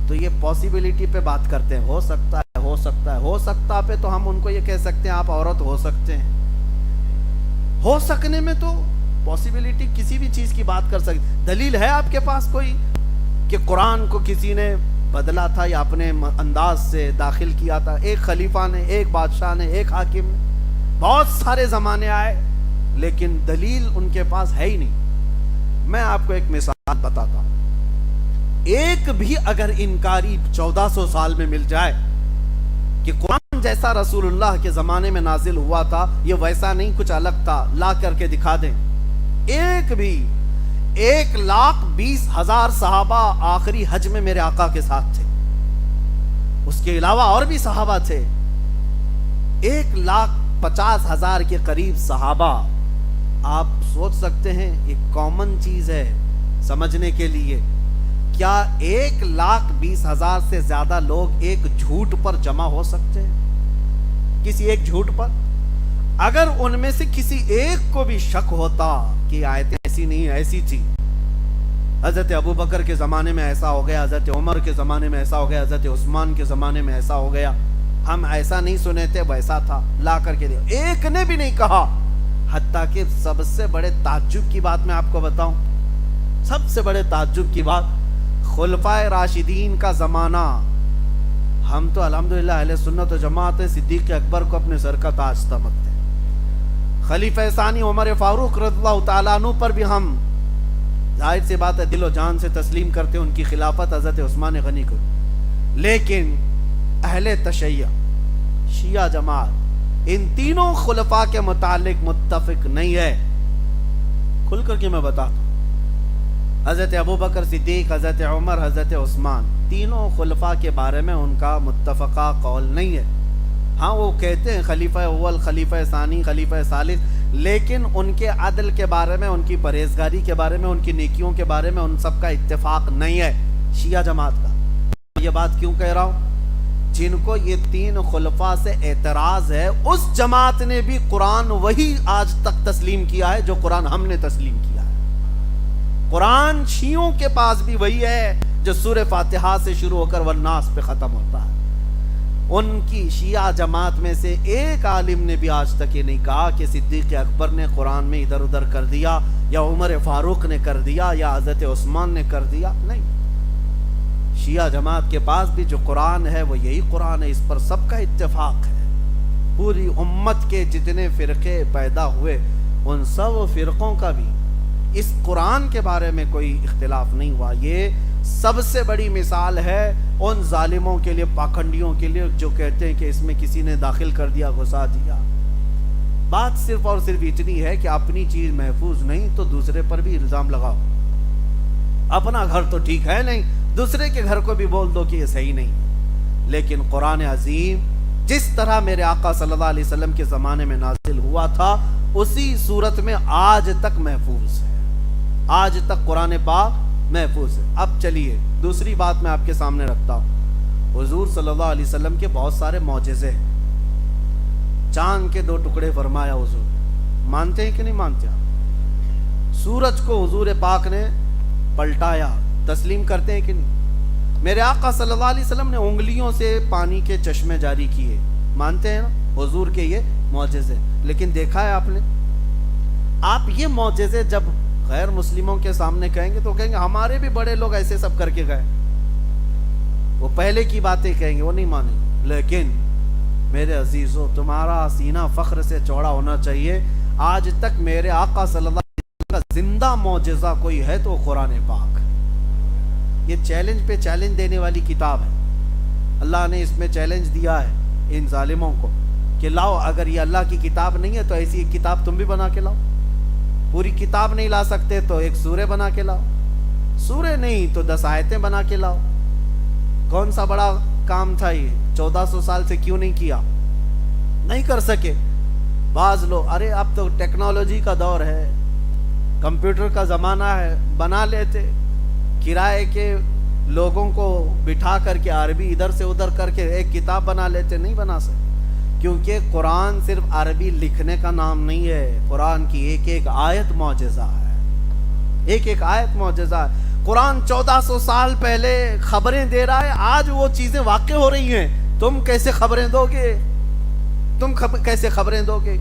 [SPEAKER 1] تو یہ پاسیبلٹی پہ بات کرتے ہیں، ہو سکتا ہے، ہو سکتا ہے، ہو سکتا پہ تو ہم ان کو یہ کہہ سکتے ہیں آپ عورت ہو سکتے ہیں، ہو سکنے میں تو پاسیبلٹی کسی بھی چیز کی بات کر سکتے۔ دلیل ہے آپ کے پاس کوئی کہ قرآن کو کسی نے بدلا تھا یا اپنے انداز سے داخل کیا تھا؟ ایک خلیفہ نے، ایک بادشاہ نے، ایک حاکم نے، بہت سارے زمانے آئے لیکن دلیل ان کے پاس ہے ہی نہیں۔ میں آپ کو ایک مثال بتاتا ہوں، ایک بھی اگر انکاری 1400 سال میں مل جائے کہ قرآن جیسا رسول اللہ کے زمانے میں نازل ہوا تھا، یہ ویسا نہیں کچھ الگ تھا، لا کر کے دکھا دیں، ایک بھی 1,20,000 صحابہ آخری حج میں میرے آقا کے ساتھ تھے، اس کے علاوہ اور بھی صحابہ تھے، 1,50,000 کے قریب صحابہ۔ آپ سوچ سکتے ہیں ایک کامن چیز ہے سمجھنے کے لیے، کیا 1,20,000 سے زیادہ لوگ ایک جھوٹ پر جمع ہو سکتے ہیں؟ کسی ایک جھوٹ پر؟ اگر ان میں سے کسی ایک کو بھی شک ہوتا کہ آیتیں ایسی نہیں ایسی تھی، حضرت ابو بکر کے زمانے میں ایسا ہو گیا، حضرت عمر کے زمانے میں ایسا ہو گیا، حضرت عثمان کے زمانے میں ایسا ہو گیا، ہم ایسا نہیں سنے تھے، ویسا تھا، لا کر کے دیا، ایک نے بھی نہیں کہا۔ حتیٰ کہ سب سے بڑے تعجب کی بات میں آپ کو بتاؤں، سب سے بڑے تعجب کی بات، خلفائے راشدین کا زمانہ، ہم تو الحمدللہ اہل سنت و جماعت صدیق اکبر کو اپنے سر کا تاج سمجھتے ہیں، خلیفہ ثانی عمر فاروق رضی اللہ تعالیٰ عنہ پر بھی ہم ظاہر سی بات ہے دل و جان سے تسلیم کرتے ہیں، ان کی خلافت حضرت عثمان غنی کو، لیکن اہل تشیع، شیعہ جماعت، ان تینوں خلفاء کے متعلق متفق نہیں ہے۔ کھل کر کے میں بتاتا ہوں، حضرت ابو بکر صدیق، حضرت عمر، حضرت عثمان، تینوں خلفاء کے بارے میں ان کا متفقہ قول نہیں ہے۔ ہاں وہ کہتے ہیں خلیفہ اول، خلیفہ ثانی، خلیفہ ثالث، لیکن ان کے عدل کے بارے میں، ان کی پرہیزگاری کے بارے میں، ان کی نیکیوں کے بارے میں ان سب کا اتفاق نہیں ہے شیعہ جماعت کا۔ یہ بات کیوں کہہ رہا ہوں؟ جن کو یہ تین خلفاء سے اعتراض ہے، اس جماعت نے بھی قرآن وہی آج تک تسلیم کیا ہے جو قرآن ہم نے تسلیم کیا ہے۔ قرآن شیعوں کے پاس بھی وہی ہے جو سورہ فاتحہ سے شروع ہو کر والناس پہ ختم ہوتا ہے۔ ان کی شیعہ جماعت میں سے ایک عالم نے بھی آج تک یہ نہیں کہا کہ صدیق اکبر نے قرآن میں ادھر ادھر کر دیا، یا عمر فاروق نے کر دیا، یا حضرت عثمان نے کر دیا، نہیں۔ شیعہ جماعت کے پاس بھی جو قرآن ہے وہ یہی قرآن ہے، اس پر سب کا اتفاق ہے۔ پوری امت کے جتنے فرقے پیدا ہوئے ان سب فرقوں کا بھی اس قرآن کے بارے میں کوئی اختلاف نہیں ہوا۔ یہ سب سے بڑی مثال ہے ان ظالموں کے لیے، پاکھنڈیوں کے لیے، جو کہتے ہیں کہ اس میں کسی نے داخل کر دیا، گھسا دیا۔ بات صرف اور صرف اتنی ہے کہ اپنی چیز محفوظ نہیں تو دوسرے پر بھی الزام لگاؤ۔ اپنا گھر تو ٹھیک ہے نہیں، دوسرے کے گھر کو بھی بول دو کہ یہ صحیح نہیں۔ لیکن قرآن عظیم جس طرح میرے آقا صلی اللہ علیہ وسلم کے زمانے میں نازل ہوا تھا اسی صورت میں آج تک محفوظ ہے، آج تک قرآن پاک محفوظ ہے۔ اب چلیے دوسری بات میں آپ کے سامنے رکھتا ہوں۔ حضور صلی اللہ علیہ وسلم کے بہت سارے معجزے ہیں۔ چاند کے 2 ٹکڑے فرمایا حضور، مانتے ہیں کہ نہیں مانتے آپ؟ سورج کو حضور پاک نے پلٹایا، تسلیم کرتے ہیں کہ نہیں؟ میرے آقا صلی اللہ علیہ وسلم نے انگلیوں سے پانی کے چشمے جاری کیے، مانتے ہیں نا حضور کے یہ معجزے؟ لیکن دیکھا ہے آپ نے؟ آپ یہ معجزے جب غیر مسلموں کے سامنے کہیں گے تو کہیں گے ہمارے بھی بڑے لوگ ایسے سب کر کے گئے، وہ پہلے کی باتیں کہیں گے، وہ نہیں مانیں گے۔ لیکن میرے عزیزو، تمہارا سینہ فخر سے چوڑا ہونا چاہیے۔ آج تک میرے آقا صلی اللہ علیہ وسلم کا زندہ معجزہ کوئی ہے تو قرآن پاک۔ یہ چیلنج پہ چیلنج دینے والی کتاب ہے۔ اللہ نے اس میں چیلنج دیا ہے ان ظالموں کو کہ لاؤ، اگر یہ اللہ کی کتاب نہیں ہے تو ایسی ایک کتاب تم بھی بنا کے لاؤ۔ پوری کتاب نہیں لا سکتے تو ایک سورہ بنا کے لاؤ، سورہ نہیں تو 10 آیتیں بنا کے لاؤ۔ کون سا بڑا کام تھا یہ؟ 1400 سال سے کیوں نہیں کیا؟ نہیں کر سکے۔ بعض لوگ ارے اب تو ٹیکنالوجی کا دور ہے، کمپیوٹر کا زمانہ ہے، بنا لیتے۔ کرائے کے لوگوں کو بٹھا کر کے عربی ادھر سے ادھر کر کے ایک کتاب بنا لیتے، نہیں بنا سکتے، کیونکہ قرآن صرف عربی لکھنے کا نام نہیں ہے، قرآن کی ایک ایک آیت معجزہ ہے، ایک ایک آیت معجزہ ہے۔ قرآن 1400 سال پہلے خبریں دے رہا ہے، آج وہ چیزیں واقع ہو رہی ہیں، تم کیسے خبریں دو گے؟ تم کیسے خبریں دو گے؟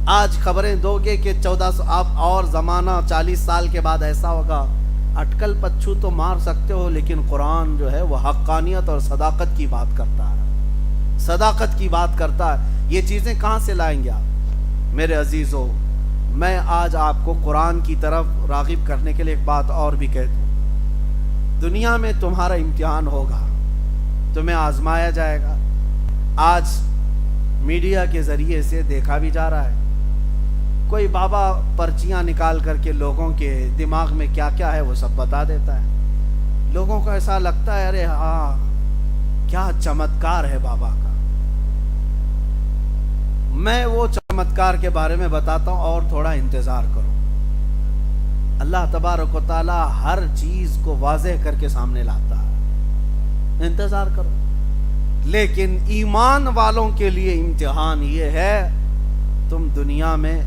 [SPEAKER 1] آج خبریں دو گے کہ 1400 آپ اور زمانہ 40 سال کے بعد ایسا ہوگا، اٹکل پچھو تو مار سکتے ہو، لیکن قرآن جو ہے وہ حقانیت اور صداقت کی بات کرتا ہے، صداقت کی بات کرتا ہے۔ یہ چیزیں کہاں سے لائیں گے آپ؟ میرے عزیزو، میں آج آپ کو قرآن کی طرف راغب کرنے کے لیے ایک بات اور بھی کہہ دوں۔ دنیا میں تمہارا امتحان ہوگا، تمہیں آزمایا جائے گا۔ آج میڈیا کے ذریعے سے دیکھا بھی جا رہا ہے، کوئی بابا پرچیاں نکال کر کے لوگوں کے دماغ میں کیا کیا ہے وہ سب بتا دیتا ہے۔ لوگوں کو ایسا لگتا ہے ارے ہاں کیا چمتکار ہے بابا کا۔ میں وہ چمتکار کے بارے میں بتاتا ہوں، اور تھوڑا انتظار کرو۔ اللہ تبارک و تعالی ہر چیز کو واضح کر کے سامنے لاتا ہے، انتظار کرو۔ لیکن ایمان والوں کے لیے امتحان یہ ہے، تم دنیا میں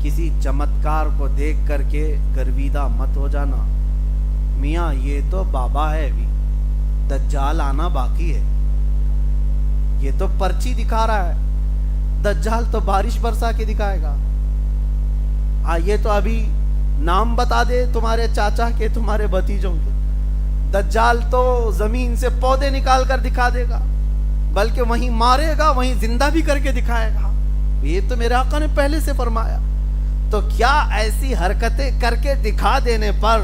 [SPEAKER 1] کسی چمتکار کو دیکھ کر کے گرویدہ مت ہو جانا، میاں یہ تو بابا ہے، بھی دجال آنا باقی ہے، یہ تو پرچی دکھا رہا ہے، دجال تو بارش برسا کے دکھائے گا۔ یہ تو ابھی نام بتا دے تمہارے چاچا کے، تمہارے بھتیجوں کے، دجال تو زمین سے پودے نکال کر دکھا دے گا، بلکہ وہیں مارے گا، وہیں زندہ بھی کر کے دکھائے گا۔ یہ تو میرے آقا نے پہلے سے فرمایا۔ تو کیا ایسی حرکتیں کر کے دکھا دینے پر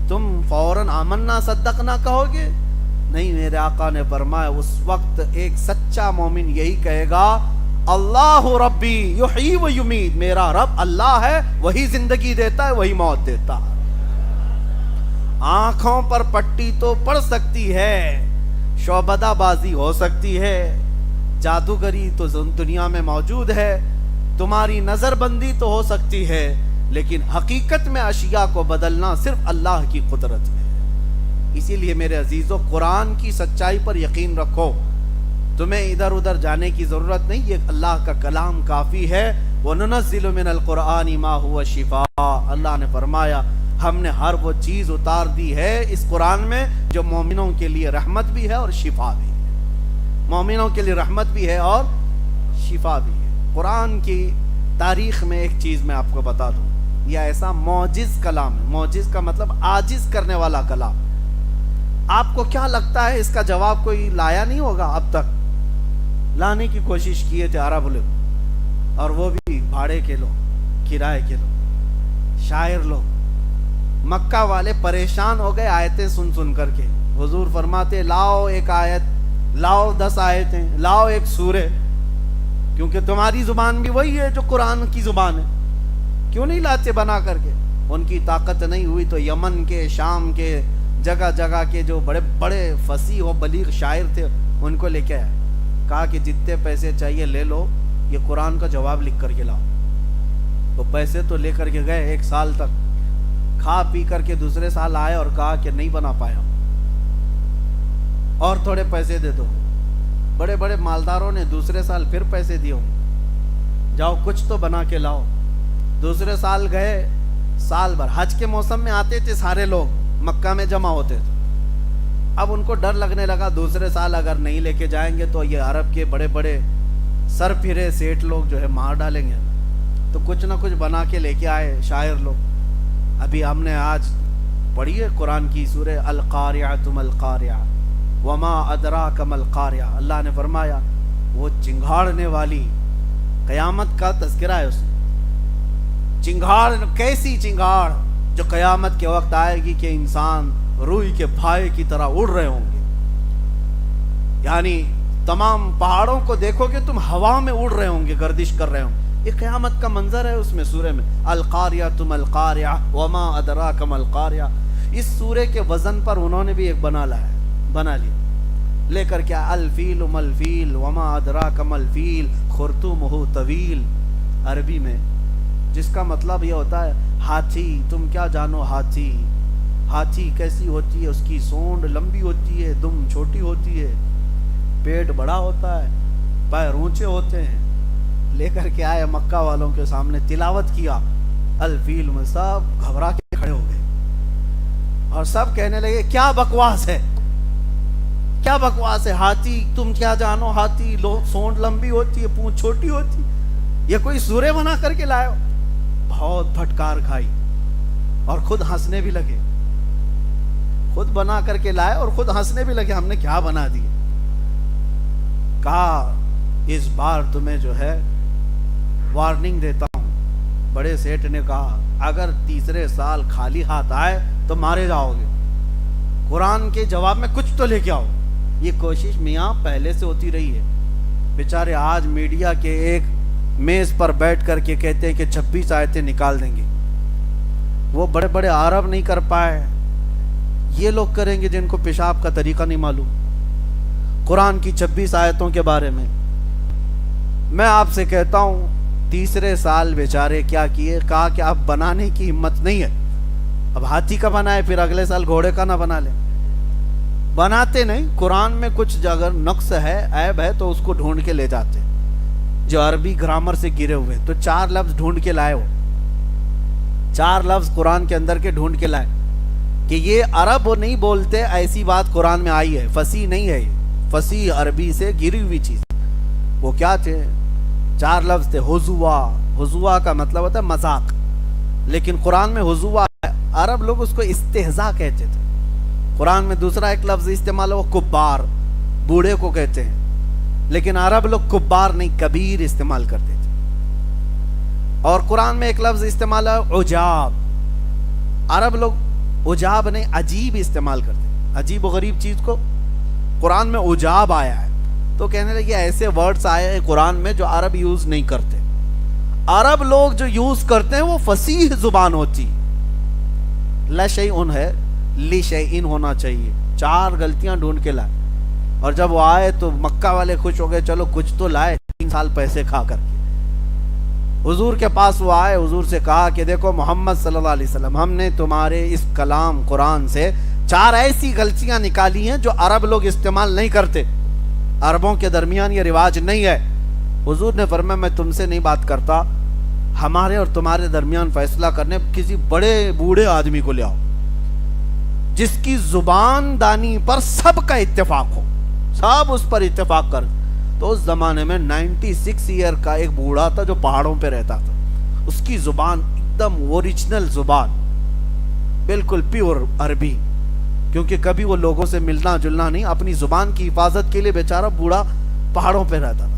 [SPEAKER 1] تم فوراً آمنا صدقنا کہو گے؟ نہیں، میرے آقا نے فرمایا اس وقت ایک سچا مومن یہی کہے گا، اللہ ربی یحیی و یمیت، میرا رب اللہ ہے، وہی زندگی دیتا ہے، وہی موت دیتا ہے۔ آنکھوں پر پٹی تو پڑ سکتی ہے، شعبدہ بازی ہو سکتی ہے، جادوگری تو دنیا میں موجود ہے، تمہاری نظر بندی تو ہو سکتی ہے، لیکن حقیقت میں اشیاء کو بدلنا صرف اللہ کی قدرت میں ہے۔ اسی لیے میرے عزیزو، قرآن کی سچائی پر یقین رکھو، تمہیں ادھر ادھر جانے کی ضرورت نہیں، یہ اللہ کا کلام کافی ہے۔ وَنُنَزِّلُ مِنَ الْقُرْآنِ مَا هُوَ شِفَاء، اللہ نے فرمایا ہم نے ہر وہ چیز اتار دی ہے اس قرآن میں جو مومنوں کے لیے رحمت بھی ہے اور شفا بھی ہے، مومنوں کے لیے رحمت بھی ہے اور شفا بھی ہے۔ قرآن کی تاریخ میں ایک چیز میں آپ کو بتا دوں، یہ ایسا معجز کلام ہے، معجز کا مطلب عاجز کرنے والا کلام۔ آپ کو کیا لگتا ہے اس کا جواب کوئی لایا نہیں ہوگا؟ اب تک لانے کی کوشش کیے تھے عرب لوگ، اور وہ بھی بھاڑے کے لوگ، کرائے کے لوگ، شاعر لوگ۔ مکہ والے پریشان ہو گئے آیتیں سن سن کر کے۔ حضور فرماتے لاؤ ایک آیت، لاؤ 10 آیتیں، لاؤ ایک سورہ، کیونکہ تمہاری زبان بھی وہی ہے جو قرآن کی زبان ہے، کیوں نہیں لاتے بنا کر کے؟ ان کی طاقت نہیں ہوئی تو یمن کے، شام کے، جگہ جگہ کے جو بڑے بڑے فصیح و بلیغ شاعر تھے ان کو لے کے آئے، کہا کہ جتنے پیسے چاہیے لے لو، یہ قرآن کا جواب لکھ کر کے لاؤ۔ وہ پیسے تو لے کر کے گئے، 1 سال تک کھا پی کر کے دوسرے سال آئے اور کہا کہ نہیں بنا پایا، اور تھوڑے پیسے دے دو۔ بڑے بڑے مالداروں نے دوسرے سال پھر پیسے دیے ہوں، جاؤ کچھ تو بنا کے لاؤ۔ دوسرے سال گئے، سال بھر حج کے موسم میں آتے تھے سارے لوگ، مکہ میں جمع ہوتے تھے۔ اب ان کو ڈر لگنے لگا دوسرے سال اگر نہیں لے کے جائیں گے تو یہ عرب کے بڑے بڑے سر پھرے سیٹ لوگ جو ہے مار ڈالیں گے، تو کچھ نہ کچھ بنا کے لے کے آئے شاعر لوگ۔ ابھی ہم نے آج پڑھی ہے قرآن کی سورہ القاریعۃ ما القاریعۃ وما ادراک ما القاریعۃ۔ اللہ نے فرمایا وہ چنگھاڑنے والی، قیامت کا تذکرہ ہے اس میں، چنگھاڑ، کیسی چنگھاڑ جو قیامت کے وقت آئے گی کہ انسان روئی کے پھائے کی طرح اڑ رہے ہوں گے، یعنی تمام پہاڑوں کو دیکھو کہ تم ہوا میں اڑ رہے ہوں گے، گردش کر رہے ہوں گے۔ یہ قیامت کا منظر ہے اس میں، سورہ میں القاریعۃ ما القاریعۃ وما ادراک ما القاریعۃ۔ اس سورے کے وزن پر انہوں نے بھی ایک بنا لیا، لے کر کیا الفیل ما الفیل وما ادراک ما الفیل خرطومہ طویل، عربی میں جس کا مطلب یہ ہوتا ہے ہاتھی، تم کیا جانو ہاتھی، ہاتھی کیسی ہوتی ہے، اس کی سونڈ لمبی ہوتی ہے، دم چھوٹی ہوتی ہے، پیٹ بڑا ہوتا ہے، پیر اونچے ہوتے ہیں۔ لے کر کے آئے مکہ والوں کے سامنے، تلاوت کیا الفیل میں، سب گھبرا کے کھڑے ہو گئے اور سب کہنے لگے کیا بکواس ہے، کیا بکواس ہے، ہاتھی تم کیا جانو، ہاتھی سونڈ لمبی ہوتی ہے، پونچھ چھوٹی ہوتی، یہ کوئی سورے بنا کر کے لائے ہو؟ بہت پھٹکار کھائی اور خود ہنسنے بھی لگے، خود بنا کر کے لائے اور خود ہنسنے بھی لگے، ہم نے کیا بنا دیا۔ کہا اس بار تمہیں جو ہے وارننگ دیتا ہوں۔ بڑے سیٹ نے کہا اگر تیسرے سال خالی ہاتھ آئے تو مارے جاؤ گے، قرآن کے جواب میں کچھ تو لے کے آؤ۔ یہ کوشش میاں پہلے سے ہوتی رہی ہے، بیچارے آج میڈیا کے ایک میز پر بیٹھ کر کے کہتے ہیں کہ 26 آیتیں نکال دیں گے، وہ بڑے بڑے عرب نہیں کر پائے، یہ لوگ کریں گے جن کو پیشاب کا طریقہ نہیں معلوم۔ قرآن کی 26 آیتوں کے بارے میں میں آپ سے کہتا ہوں، تیسرے سال بیچارے کیا کیے، کہا کہ اب بنانے کی ہمت نہیں ہے، اب ہاتھی کا بنائے پھر اگلے سال گھوڑے کا نہ بنا لیں۔ بناتے نہیں، قرآن میں کچھ اگر نقص ہے، عیب ہے تو اس کو ڈھونڈ کے لے جاتے، جو عربی گرامر سے گرے ہوئے، تو 4 لفظ ڈھونڈ کے لائے، ہو 4 لفظ قرآن کے اندر کے ڈھونڈ کے لائے کہ یہ عرب وہ نہیں بولتے، ایسی بات قرآن میں آئی ہے، فصیح نہیں ہے، فصیح عربی سے گری ہوئی چیز۔ وہ کیا تھے؟ 4 لفظ تھے، حضوا، حضوا کا مطلب ہوتا ہے مذاق، لیکن قرآن میں حضوا ہے، عرب لوگ اس کو استہزاء کہتے تھے۔ قرآن میں دوسرا ایک لفظ استعمال ہو کبار، بوڑھے کو کہتے ہیں، لیکن عرب لوگ کبار نہیں کبیر استعمال کرتے تھے۔ اور قرآن میں ایک لفظ استعمال ہے عجاب، عرب لوگ عجاب نہیں عجیب استعمال کرتے، عجیب و غریب چیز کو قرآن میں عجاب آیا ہے، تو کہنے لگے ایسے ورڈز آئے ہیں قرآن میں جو عرب یوز نہیں کرتے، عرب لوگ جو یوز کرتے ہیں وہ فصیح زبان ہوتی، لشیء ہے، لشیء ہونا چاہیے۔ 4 غلطیاں ڈھونڈ کے لائے، اور جب وہ آئے تو مکہ والے خوش ہو گئے، چلو کچھ تو لائے، 3 سال پیسے کھا کر کے۔ حضور کے پاس وہ آئے، حضور سے کہا کہ دیکھو محمد صلی اللہ علیہ وسلم، ہم نے تمہارے اس کلام قرآن سے 4 ایسی غلطیاں نکالی ہیں جو عرب لوگ استعمال نہیں کرتے، عربوں کے درمیان یہ رواج نہیں ہے۔ حضور نے فرمایا میں تم سے نہیں بات کرتا، ہمارے اور تمہارے درمیان فیصلہ کرنے کسی بڑے بوڑھے آدمی کو لے آؤ جس کی زبان دانی پر سب کا اتفاق ہو، سب اس پر اتفاق کر۔ تو اس زمانے میں 96 ایئر کا ایک بوڑھا تھا جو پہاڑوں پہ رہتا تھا، اس کی زبان ایک دم اوریجنل زبان، بالکل پیور عربی، کیونکہ کبھی وہ لوگوں سے ملنا جلنا نہیں، اپنی زبان کی حفاظت کے لیے بیچارہ بوڑھا پہاڑوں پہ رہتا تھا۔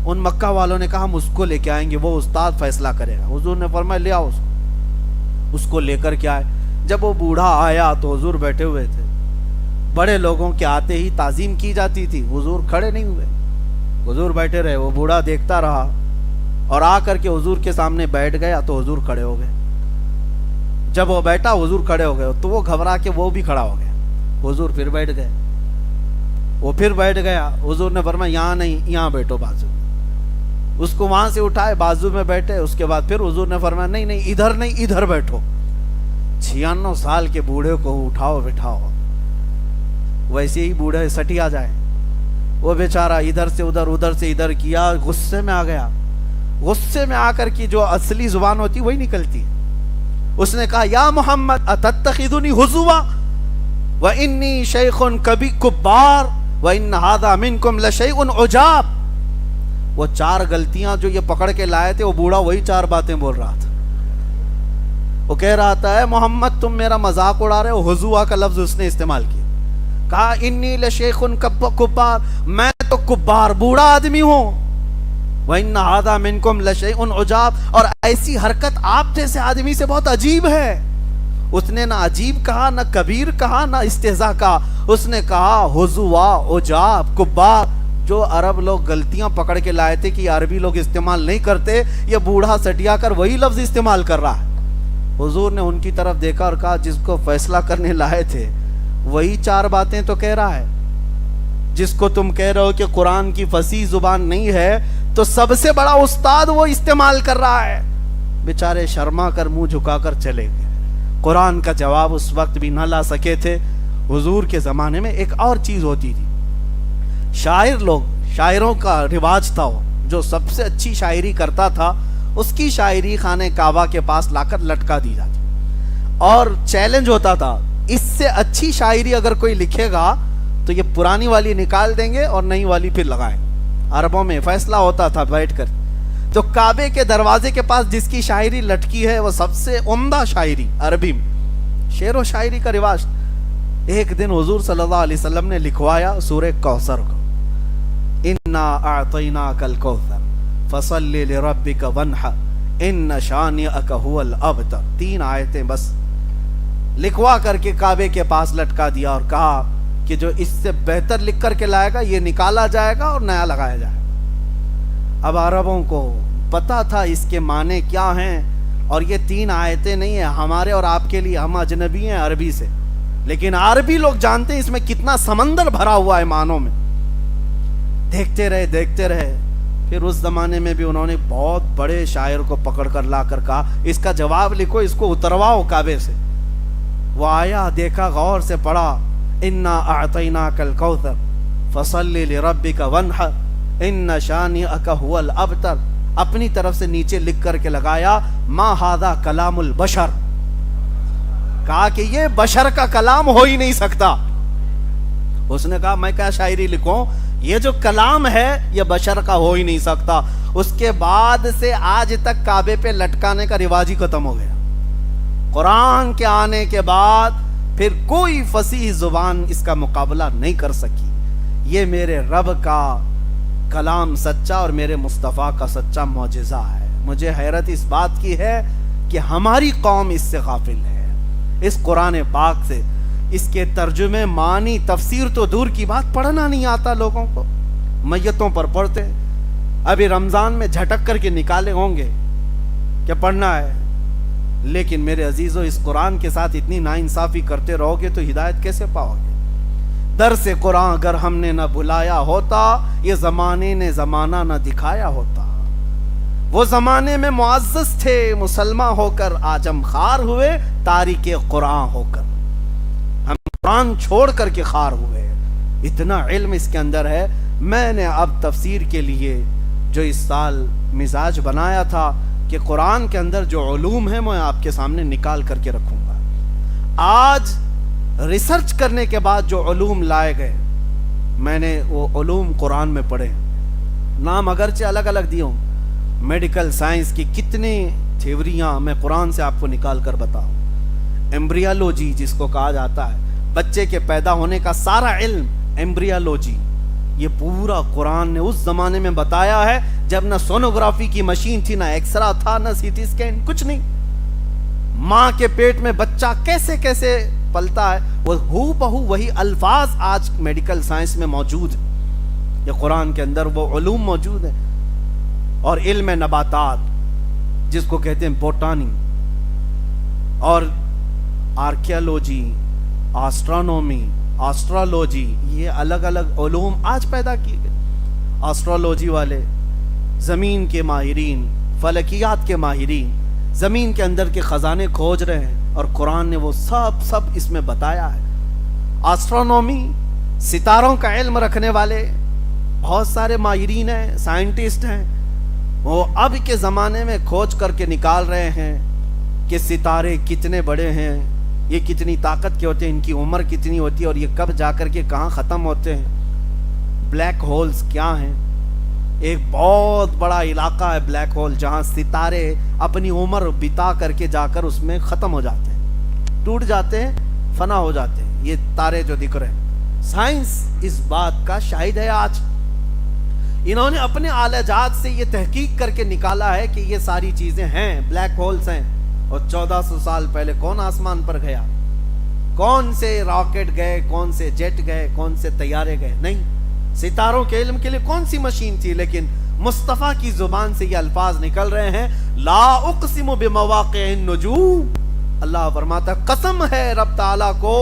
[SPEAKER 1] ان مکہ والوں نے کہا ہم اس کو لے کے آئیں گے، وہ استاد فیصلہ کرے گا۔ حضور نے فرمایا لے آؤ اس کو لے کر کے آئے۔ جب وہ بوڑھا آیا تو حضور بیٹھے ہوئے تھے۔ بڑے لوگوں کے آتے ہی تعظیم کی جاتی تھی، حضور کھڑے نہیں ہوئے، حضور بیٹھے رہے۔ وہ بوڑھا دیکھتا رہا اور آ کر کے حضور کے سامنے بیٹھ گیا تو حضور کھڑے ہو گئے۔ جب وہ بیٹھا حضور کھڑے ہو گئے تو وہ گھبرا کے وہ بھی کھڑا ہو گیا۔ حضور پھر بیٹھ گئے، وہ پھر بیٹھ گیا۔ حضور نے فرمایا یہاں نہیں، یہاں بیٹھو بازو میں۔ اس کو وہاں سے اٹھائے، بازو میں بیٹھے۔ اس کے بعد پھر حضور نے فرمایا نہیں نہیں ادھر نہیں، ادھر بیٹھو۔ 96 سال کے بوڑھے کو اٹھاؤ بٹھاؤ، ویسے ہی بوڑھے سٹیا جائے۔ وہ بیچارہ ادھر سے ادھر، ادھر سے ادھر کیا، غصے میں آ گیا۔ غصے میں آ کر کی جو اصلی زبان ہوتی وہی نکلتی۔ اس نے کہا یا محمد اتتخذنی حضوا وانی شیخ کبار وان ھذا منکم لشیء عجاب۔ وہ 4 غلطیاں جو یہ پکڑ کے لائے تھے، وہ بوڑھا وہی 4 باتیں بول رہا تھا۔ وہ کہہ رہا تھا اے محمد تم میرا مذاق اڑا رہے ہو۔ حضوا کا لفظ اس نے استعمال کیا۔ کہا انی لشیخ کبار، میں تو کبار بوڑھا آدمی ہوں۔ وَإِنَّ هَذَا مِنْكُمْ لَشَيْءٌ عُجَابٌ، اور ایسی حرکت آپ جیسے آدمی سے بہت عجیب ہے۔ اس نے نہ عجیب کہا، نہ کبیر کہا، نہ استہزاء کہا۔ اس نے کہا حضوا، عجاب، کبار۔ جو عرب لوگ غلطیاں پکڑ کے لائے تھے کہ عربی لوگ استعمال نہیں کرتے، یہ بوڑھا سٹیا کر وہی لفظ استعمال کر رہا ہے۔ حضور نے ان کی طرف دیکھا اور کہا جس کو فیصلہ کرنے لائے تھے وہی 4 باتیں تو کہہ رہا ہے۔ جس کو تم کہہ رہے ہو کہ قرآن کی فصیح زبان نہیں ہے، تو سب سے بڑا استاد وہ استعمال کر رہا ہے۔ بیچارے شرما کر منہ جھکا کر چلے گئے۔ قرآن کا جواب اس وقت بھی نہ لا سکے تھے۔ حضور کے زمانے میں ایک اور چیز ہوتی تھی، شاعر لوگ، شاعروں کا رواج تھا، جو سب سے اچھی شاعری کرتا تھا اس کی شاعری خانہ کعبہ کے پاس لا کر لٹکا دی جاتی، اور چیلنج ہوتا تھا اس سے اچھی شاعری اگر کوئی لکھے گا تو یہ پرانی والی نکال دیں گے اور نئی والی پھر لگائیں گے۔ عربوں میں فیصلہ ہوتا تھا بیٹھ کر۔ تو کعبے کے دروازے کے پاس جس کی شاعری لٹکی ہے وہ سب سے عمدہ شاعری، عربی میں شعر و شاعری کا رواج۔ ایک دن حضور صلی اللہ علیہ وسلم نے لکھوایا سورہ کوثر کو، انا اعطیناک الکوثر فصل لربک وانحر ان شانئک هو الابتر۔ 3 آیتیں بس لکھوا کر کے کعبے کے پاس لٹکا دیا اور کہا کہ جو اس سے بہتر لکھ کر کے لائے گا یہ نکالا جائے گا اور نیا لگایا جائے گا۔ اب عربوں کو پتا تھا اس کے معنی کیا ہیں، اور یہ 3 آیتیں نہیں ہیں ہمارے اور آپ کے لیے، ہم اجنبی ہیں عربی سے، لیکن عربی لوگ جانتے ہیں اس میں کتنا سمندر بھرا ہوا ہے معنوں میں۔ دیکھتے رہے۔ پھر اس زمانے میں بھی انہوں نے بہت بڑے شاعر کو پکڑ کر لا کر کہا اس کا جواب لکھو، اس کو اترواؤ کعبے سے۔ وہ آیا، دیکھا، غور سے پڑھا، انا اعطیناک الکوثر فصل لربک وانحر ان شانئک هو الابتر۔ اپنی طرف سے نیچے لکھ کر کے لگایا ما ھذا کلام البشر، کہا کہ یہ بشر کا کلام ہو ہی نہیں سکتا۔ اس نے کہا میں کیا شاعری لکھوں، یہ جو کلام ہے یہ بشر کا ہو ہی نہیں سکتا۔ اس کے بعد سے آج تک کعبے پہ لٹکانے کا رواج ہی ختم ہو گیا۔ قرآن کے آنے کے بعد پھر کوئی فصیح زبان اس کا مقابلہ نہیں کر سکی۔ یہ میرے رب کا کلام سچا اور میرے مصطفیٰ کا سچا معجزہ ہے۔ مجھے حیرت اس بات کی ہے کہ ہماری قوم اس سے غافل ہے، اس قرآن پاک سے۔ اس کے ترجمے، معنی، تفسیر تو دور کی بات، پڑھنا نہیں آتا لوگوں کو، میتوں پر پڑھتے۔ ابھی رمضان میں جھٹک کر کے نکالے ہوں گے کہ پڑھنا ہے، لیکن میرے عزیزو اس قرآن کے ساتھ اتنی ناانصافی کرتے رہو گے تو ہدایت کیسے پاؤ گے؟ درس قرآن اگر ہم نے نہ بلایا ہوتا، یہ زمانے نے زمانہ نہ دکھایا ہوتا۔ وہ زمانے میں معزز تھے مسلمان ہو کر، آجم خار ہوئے تاریک قرآن ہو کر۔ ہم قرآن چھوڑ کر کے خار ہوئے۔ اتنا علم اس کے اندر ہے۔ میں نے اب تفسیر کے لیے جو اس سال مزاج بنایا تھا کہ قرآن کے اندر جو علوم ہیں میں آپ کے سامنے نکال کر کے رکھوں گا۔ آج ریسرچ کرنے کے بعد جو علوم لائے گئے، میں نے وہ علوم قرآن میں پڑھے، نام اگرچہ الگ الگ دیے ہوں، میڈیکل سائنس کی کتنی تھیوریاں میں قرآن سے آپ کو نکال کر بتاؤں، ایمبریالوجی جس کو کہا جاتا ہے، بچے کے پیدا ہونے کا سارا علم، ایمبریالوجی، یہ پورا قرآن نے اس زمانے میں بتایا ہے جب نہ سونوگرافی کی مشین تھی، نہ ایکسرا تھا، نہ سی ٹی اسکین، کچھ نہیں. ماں کے پیٹ میں بچہ کیسے کیسے پلتا ہے، وہ ہو بہو وہی الفاظ آج میڈیکل سائنس میں موجود ہے. یہ قرآن کے اندر وہ علوم موجود ہے. اور علم نباتات جس کو کہتے ہیں بوٹانی، اور آرکیالوجی، آسٹرونومی، آسٹرالوجی، یہ الگ الگ علوم آج پیدا کیے گئے. آسٹرالوجی والے زمین کے ماہرین، فلکیات کے ماہرین زمین کے اندر کے خزانے کھوج رہے ہیں، اور قرآن نے وہ سب اس میں بتایا ہے. آسٹرونومی، ستاروں کا علم رکھنے والے بہت سارے ماہرین ہیں، سائنٹسٹ ہیں، وہ اب کے زمانے میں کھوج کر کے نکال رہے ہیں کہ ستارے کتنے بڑے ہیں، یہ کتنی طاقت کے ہوتے ہیں، ان کی عمر کتنی ہوتی ہے، اور یہ کب جا کر کے کہاں ختم ہوتے ہیں. بلیک ہولز کیا ہیں؟ ایک بہت بڑا علاقہ ہے بلیک ہول، جہاں ستارے اپنی عمر بتا کر کے جا کر اس میں ختم ہو جاتے ہیں، ٹوٹ جاتے ہیں، فنا ہو جاتے ہیں. یہ تارے جو دکھ رہے ہیں، سائنس اس بات کا شاہد ہے. آج انہوں نے اپنے آلہ جات سے یہ تحقیق کر کے نکالا ہے کہ یہ ساری چیزیں ہیں، بلیک ہولز ہیں. اور 1400 سال پہلے کون آسمان پر گیا؟ کون سے راکٹ گئے؟ کون سے جیٹ گئے؟ کون سے طیارے گئے؟ نہیں. ستاروں کے علم کے لیے کون سی مشین تھی؟ لیکن مصطفیٰ کی زبان سے یہ الفاظ نکل رہے ہیں، لا اقسم بمواقع النجوم. اللہ فرماتا قسم ہے رب تعالیٰ کو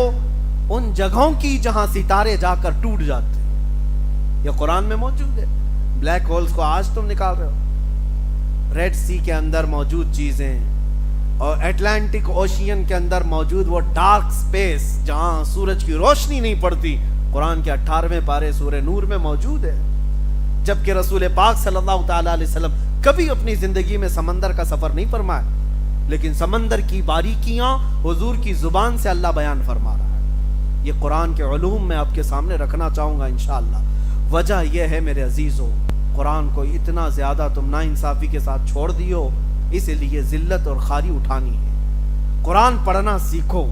[SPEAKER 1] ان جگہوں کی جہاں ستارے جا کر ٹوٹ جاتے ہیں. یہ قرآن میں موجود ہے. بلیک ہولز کو آج تم نکال رہے ہو. ریڈ سی کے اندر موجود چیزیں، اور اٹلانٹک اوشین کے اندر موجود وہ ڈارک سپیس جہاں سورج کی روشنی نہیں پڑتی، قرآن کے 18ویں پارے سورہ نور میں موجود ہے. جبکہ رسول پاک صلی اللہ تعالیٰ علیہ وسلم کبھی اپنی زندگی میں سمندر کا سفر نہیں فرمایا، لیکن سمندر کی باریکیاں حضور کی زبان سے اللہ بیان فرما رہا ہے. یہ قرآن کے علوم میں آپ کے سامنے رکھنا چاہوں گا انشاءاللہ. وجہ یہ ہے میرے عزیزو، قرآن کو اتنا زیادہ تم ناانصافی کے ساتھ چھوڑ دیو، اس لیے ذلت اور خاری اٹھانی ہے. قرآن پڑھنا سیکھو،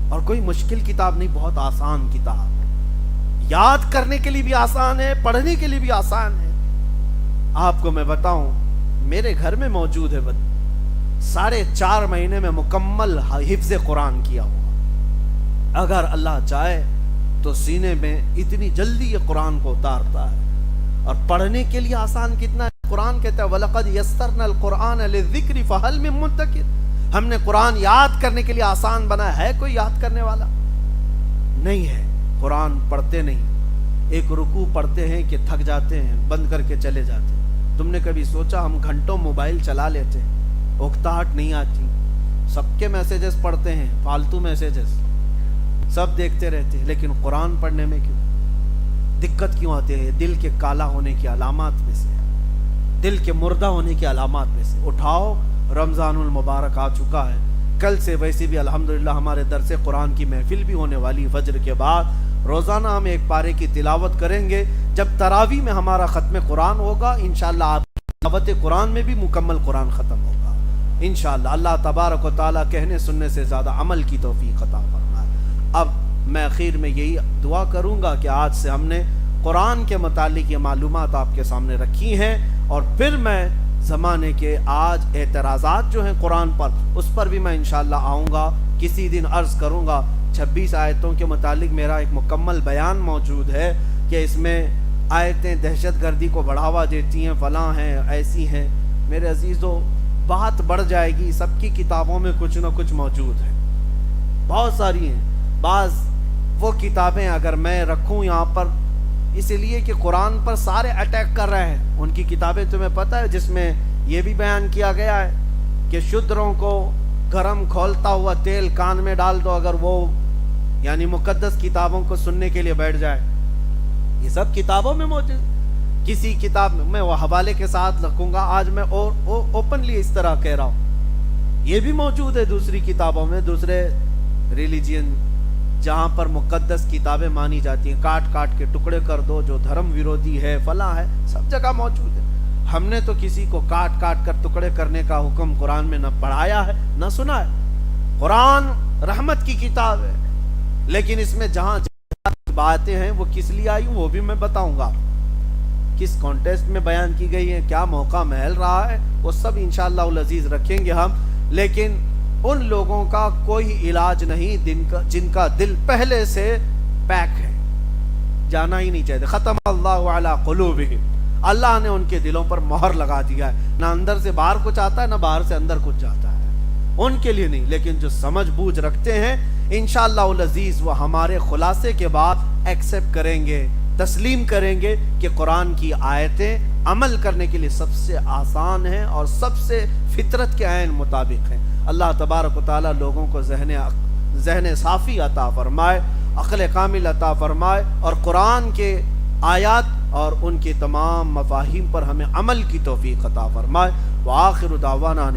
[SPEAKER 1] اور کوئی مشکل کتاب نہیں، بہت آسان کتاب، یاد کرنے کے لیے بھی آسان ہے، پڑھنے کے لیے بھی آسان ہے. آپ کو میں بتاؤں، میرے گھر میں موجود ہے 4.5 مہینے میں مکمل حفظ قرآن کیا ہوا. اگر اللہ چاہے تو سینے میں اتنی جلدی یہ قرآن کو اتارتا ہے. اور پڑھنے کے لیے آسان کتنا ہے. قرآن کہتا ہے وَلَقَدْ يَسَّرْنَا الْقُرْآنَ لِلذِّكْرِ فَهَلْ مِن مُدَّكِرٍ. ہم نے قرآن یاد کرنے کے لیے آسان بنایا ہے. کوئی یاد کرنے والا نہیں ہے. قرآن پڑھتے نہیں، ایک رکوع پڑھتے ہیں کہ تھک جاتے ہیں، بند کر کے چلے جاتے ہیں. تم نے کبھی سوچا ہم گھنٹوں موبائل چلا لیتے ہیں، اکتاہٹ نہیں آتی، سب کے میسیجز پڑھتے ہیں، فالتو میسیجز سب دیکھتے رہتے ہیں، لیکن قرآن پڑھنے میں کیوں دقت کیوں آتے ہیں؟ دل کے کالا ہونے کی علامات میں سے، دل کے مردہ ہونے کی علامات میں سے. اٹھاؤ، رمضان المبارک آ چکا ہے. کل سے ویسے بھی الحمدللہ ہمارے درس قرآن کی محفل بھی ہونے والی. فجر کے بعد روزانہ ہم ایک پارے کی تلاوت کریں گے. جب تراویح میں ہمارا ختم قرآن ہوگا انشاءاللہ آپ تلاوت قرآن میں بھی مکمل قرآن ختم ہوگا انشاءاللہ. اللہ تبارک و تعالیٰ کہنے سننے سے زیادہ عمل کی توفیق عطا فرمائے. اب میں اخیر میں یہی دعا کروں گا کہ آج سے ہم نے قرآن کے متعلق یہ معلومات آپ کے سامنے رکھی ہیں، اور پھر میں زمانے کے آج اعتراضات جو ہیں قرآن پر، اس پر بھی میں انشاءاللہ آؤں گا. کسی دن عرض کروں گا 26 آیتوں کے متعلق میرا ایک مکمل بیان موجود ہے کہ اس میں آیتیں دہشت گردی کو بڑھاوا دیتی ہیں، فلاں ہیں، ایسی ہیں. میرے عزیزو بات بڑھ جائے گی. سب کی کتابوں میں کچھ نہ کچھ موجود ہے، بہت ساری ہیں. بعض وہ کتابیں اگر میں رکھوں یہاں پر، اس لیے کہ قرآن پر سارے اٹیک کر رہے ہیں. ان کی کتابیں تمہیں پتہ ہے جس میں یہ بھی بیان کیا گیا ہے کہ شودروں کو گرم کھولتا ہوا تیل کان میں ڈال دو اگر وہ یعنی مقدس کتابوں کو سننے کے لیے بیٹھ جائے. یہ سب کتابوں میں موجود. کسی کتاب میں وہ حوالے کے ساتھ رکھوں گا. آج میں اوپنلی اس طرح کہہ رہا ہوں. یہ بھی موجود ہے دوسری کتابوں میں، دوسرے ریلیجین جہاں پر مقدس کتابیں مانی جاتی ہیں، کاٹ کاٹ کے ٹکڑے کر دو، جو دھرم ویرودھی ہے، فلاں ہے، سب جگہ موجود ہے. ہم نے تو کسی کو کاٹ کاٹ کر ٹکڑے کرنے کا حکم قرآن میں نہ پڑھایا ہے نہ سنا ہے. قرآن رحمت کی کتاب ہے. لیکن اس میں جہاں باتیں ہیں وہ کس لیے آئی وہ بھی میں بتاؤں گا، کس کانٹیسٹ میں بیان کی گئی ہیں، کیا موقع محل رہا ہے، وہ سب انشاءاللہ العزیز رکھیں گے ہم. لیکن ان لوگوں کا کوئی علاج نہیں جن کا دل پہلے سے پیک ہے، جانا ہی نہیں چاہتے. ختم اللہ علی قلوبہم، اللہ نے ان کے دلوں پر مہر لگا دیا ہے، نہ اندر سے باہر کچھ آتا ہے نہ باہر سے اندر کچھ جاتا ہے، ان کے لیے نہیں. لیکن جو سمجھ بوجھ رکھتے ہیں انشاءاللہ العزیز وہ ہمارے خلاصے کے بعد ایکسیپٹ کریں گے، تسلیم کریں گے کہ قرآن کی آیتیں عمل کرنے کے لیے سب سے آسان ہیں اور سب سے فطرت کے عین مطابق ہیں. اللہ تبارک و تعالی لوگوں کو ذہن صافی عطا فرمائے، عقل کامل عطا فرمائے، اور قرآن کے آیات اور ان کے تمام مفاہیم پر ہمیں عمل کی توفیق عطا فرمائے. وآخر دعوانا